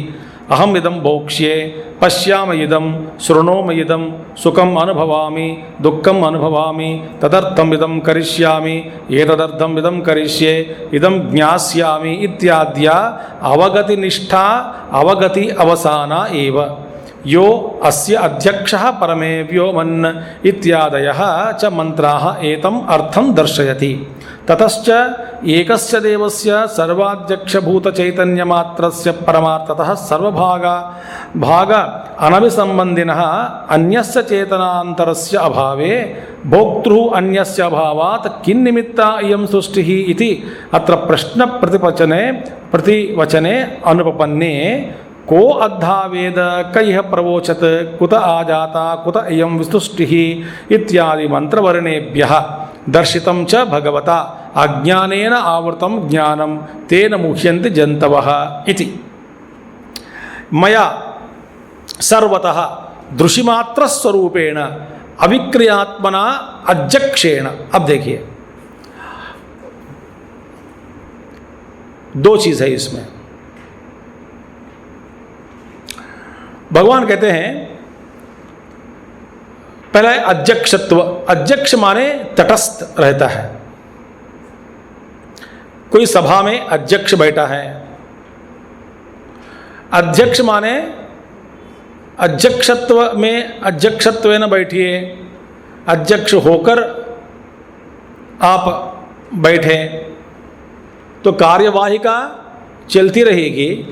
अहम इदं भोक्ष्ये पश्याम इदं शृणोम इदं सुखम अनुभवामि दुःखम अनुभवामि तदर्थम इदं करिष्यामि एतदर्थम इदं करिष्ये इदं ज्ञास्यामि इत्याद्या अवगति निष्ठा अवगति अवसाना एव। यो अस्य अध्यक्षः परमे व्योमन् इत्यादयः च मंत्राः एतम् अर्थं दर्शयति। ततश्च एकस्य देवस्य सर्वाध्यक्षभूतचैतन्यमात्रस्य परमार्थतः सर्वभाग अनभिसंबन्धिनः अन्यस्य चेतनान्तरस्य अभावे भोक्तृ अन्यस्य अभावात् किन्निमित्ता इयं सृष्टिः इति अत्र प्रतिवचने अनुपपन्ने को अद्धावेद कयः प्रवोचत कुत आजाता कुत इयं विसृष्टिः इत्यादि मंत्रवर्णेभ्यः दर्शितं च भगवता अज्ञानेन आवृतं ज्ञानं तेन मुह्यन्ति जन्तवः इति। मया सर्वतः दृशिमात्रस्वरूपेण अविक्रियात्मना अध्यक्षेण। अब देखिए दो चीज़ है इसमें। भगवान कहते हैं पहला है अध्यक्षत्व। अध्यक्ष माने तटस्थ रहता है। कोई सभा में अध्यक्ष बैठा है, अध्यक्ष माने अध्यक्षत्व में अध्यक्षत्वेन बैठिए, अध्यक्ष होकर आप बैठे तो कार्यवाहिका चलती रहेगी,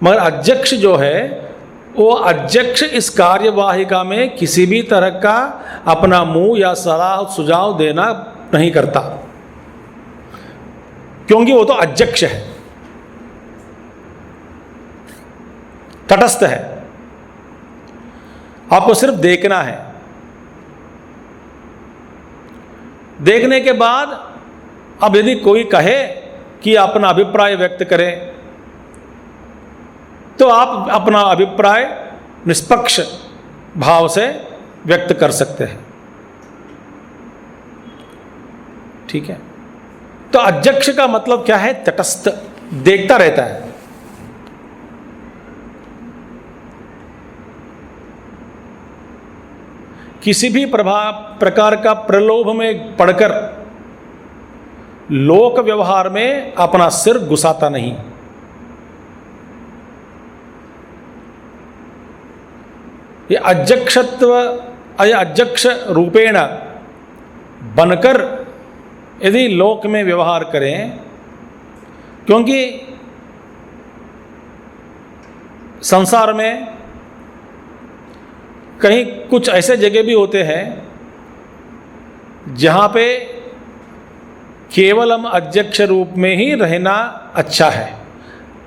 मगर अध्यक्ष जो है वो अध्यक्ष इस कार्यवाहिका में किसी भी तरह का अपना मुंह या सलाह सुझाव देना नहीं करता, क्योंकि वो तो अध्यक्ष है, तटस्थ है। आपको सिर्फ देखना है। देखने के बाद अब यदि कोई कहे कि अपना अभिप्राय व्यक्त करें तो आप अपना अभिप्राय निष्पक्ष भाव से व्यक्त कर सकते हैं। ठीक है। तो अध्यक्ष का मतलब क्या है? तटस्थ, देखता रहता है। किसी भी प्रकार का प्रलोभ में पड़कर लोक व्यवहार में अपना सिर घुसाता नहीं। ये अध्यक्षत्व या अध्यक्ष रूपेण बनकर यदि लोक में व्यवहार करें, क्योंकि संसार में कहीं कुछ ऐसे जगह भी होते हैं जहाँ पे केवल हम अध्यक्ष रूप में ही रहना अच्छा है,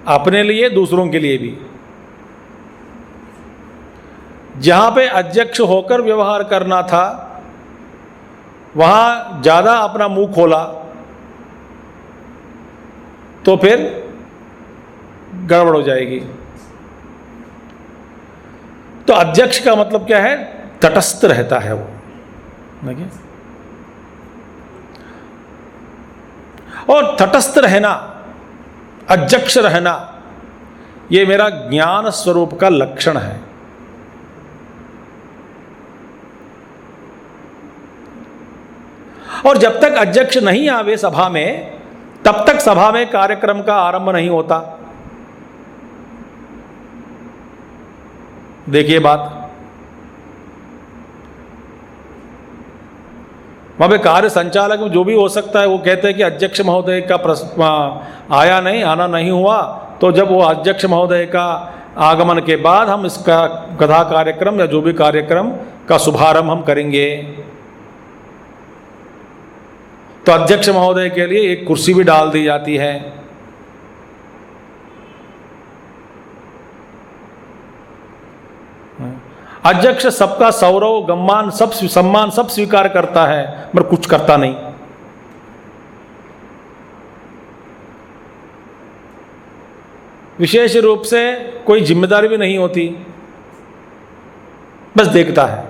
अपने लिए दूसरों के लिए भी। जहाँ पे अध्यक्ष होकर व्यवहार करना था वहाँ ज़्यादा अपना मुंह खोला तो फिर गड़बड़ हो जाएगी। तो अध्यक्ष का मतलब क्या है? तटस्थ रहता है वो। देखिए, और तटस्थ रहना, अध्यक्ष रहना, ये मेरा ज्ञान स्वरूप का लक्षण है। और जब तक अध्यक्ष नहीं आवे सभा में, तब तक सभा में कार्यक्रम का आरंभ नहीं होता। देखिए बात, वहां पे कार्य संचालक जो भी हो सकता है, वो कहते हैं कि अध्यक्ष महोदय का आना नहीं हुआ, तो जब वो अध्यक्ष महोदय का आगमन के बाद हम इसका कथा कार्यक्रम या जो भी कार्यक्रम का शुभारंभ हम करेंगे। तो अध्यक्ष महोदय के लिए एक कुर्सी भी डाल दी जाती है। अध्यक्ष सबका सौरव गम्मान सब सम्मान सब स्वीकार करता है, मगर कुछ करता नहीं। विशेष रूप से कोई जिम्मेदारी भी नहीं होती, बस देखता है।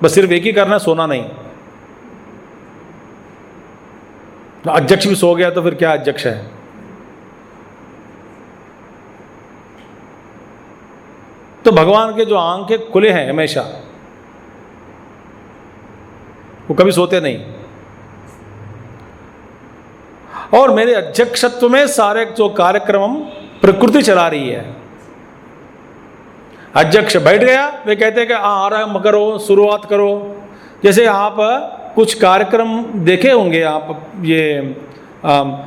बस सिर्फ एक ही करना, सोना नहीं। अध्यक्ष भी सो गया तो फिर क्या अध्यक्ष है? तो भगवान के जो आंखें खुले हैं हमेशा, वो कभी सोते नहीं। और मेरे अध्यक्षत्व में सारे जो कार्यक्रम प्रकृति चला रही है। अध्यक्ष बैठ गया, वे कहते हैं कि आरंभ करो, शुरुआत करो। जैसे आप कुछ कार्यक्रम देखे होंगे आप, ये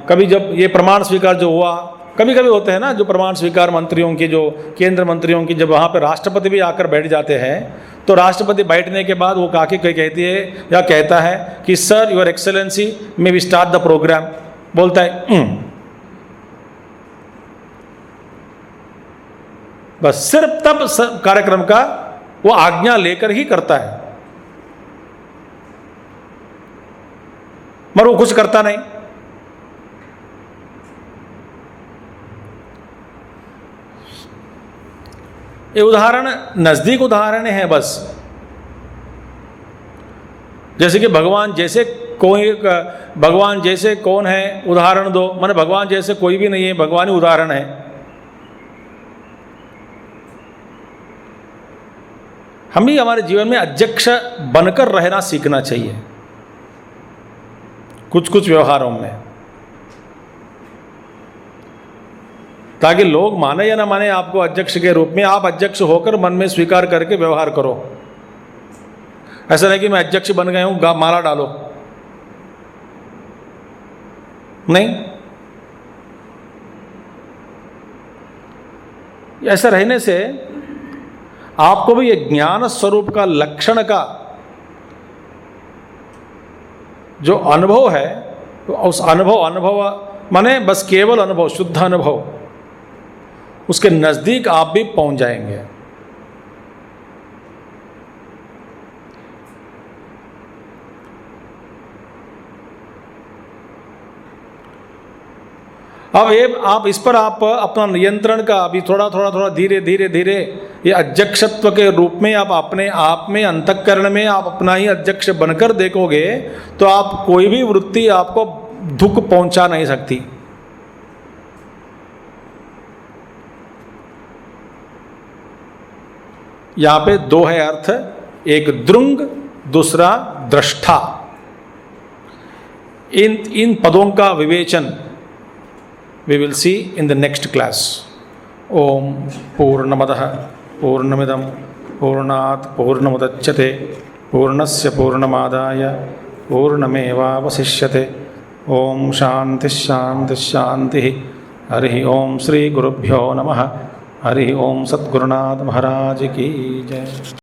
कभी जब ये प्रमाण स्वीकार जो हुआ, कभी कभी होते हैं ना जो प्रमाण स्वीकार मंत्रियों की, जो केंद्र मंत्रियों की, जब वहाँ पे राष्ट्रपति भी आकर बैठ जाते हैं, तो राष्ट्रपति बैठने के बाद वो काके कहती है या कहता है कि sir your excellency may we start the programme. बोलता है बस सिर्फ तब कार्यक्रम का वो आज्ञा लेकर ही करता है, मगर वो कुछ करता नहीं। ये उदाहरण नजदीक उदाहरण है बस। जैसे कि भगवान जैसे कौन है, उदाहरण दो। माने भगवान जैसे कोई भी नहीं है, भगवान ही उदाहरण है। हम भी हमारे जीवन में अध्यक्ष बनकर रहना सीखना चाहिए कुछ कुछ व्यवहारों में, ताकि लोग माने या ना माने आपको अध्यक्ष के रूप में, आप अध्यक्ष होकर मन में स्वीकार करके व्यवहार करो। ऐसा नहीं कि मैं अध्यक्ष बन गया हूं, माला डालो, नहीं। ऐसा रहने से आपको भी ये ज्ञान स्वरूप का लक्षण का जो अनुभव है, तो उस अनुभव माने बस केवल अनुभव, शुद्ध अनुभव, उसके नजदीक आप भी पहुंच जाएंगे। अब ये आप इस पर आप अपना नियंत्रण का अभी थोड़ा धीरे धीरे ये अध्यक्षत्व के रूप में आप अपने आप में, अंतःकरण में आप अपना ही अध्यक्ष बनकर देखोगे, तो आप कोई भी वृत्ति आपको दुख पहुंचा नहीं सकती। यहां पे दो है अर्थ, एक दृंग, दूसरा दृष्टा। इन पदों का विवेचन we will see in the next class. Om Purnamadah Purnamidam Purnat Purnamudachyate Purnasya Purnamadaya Purnameva Vasishyate. Om Shanti Shanti Shanti. Hari Om Sri Gurubhyo Namaha. Hari Om Satgurunath Maharaj Ki Jai.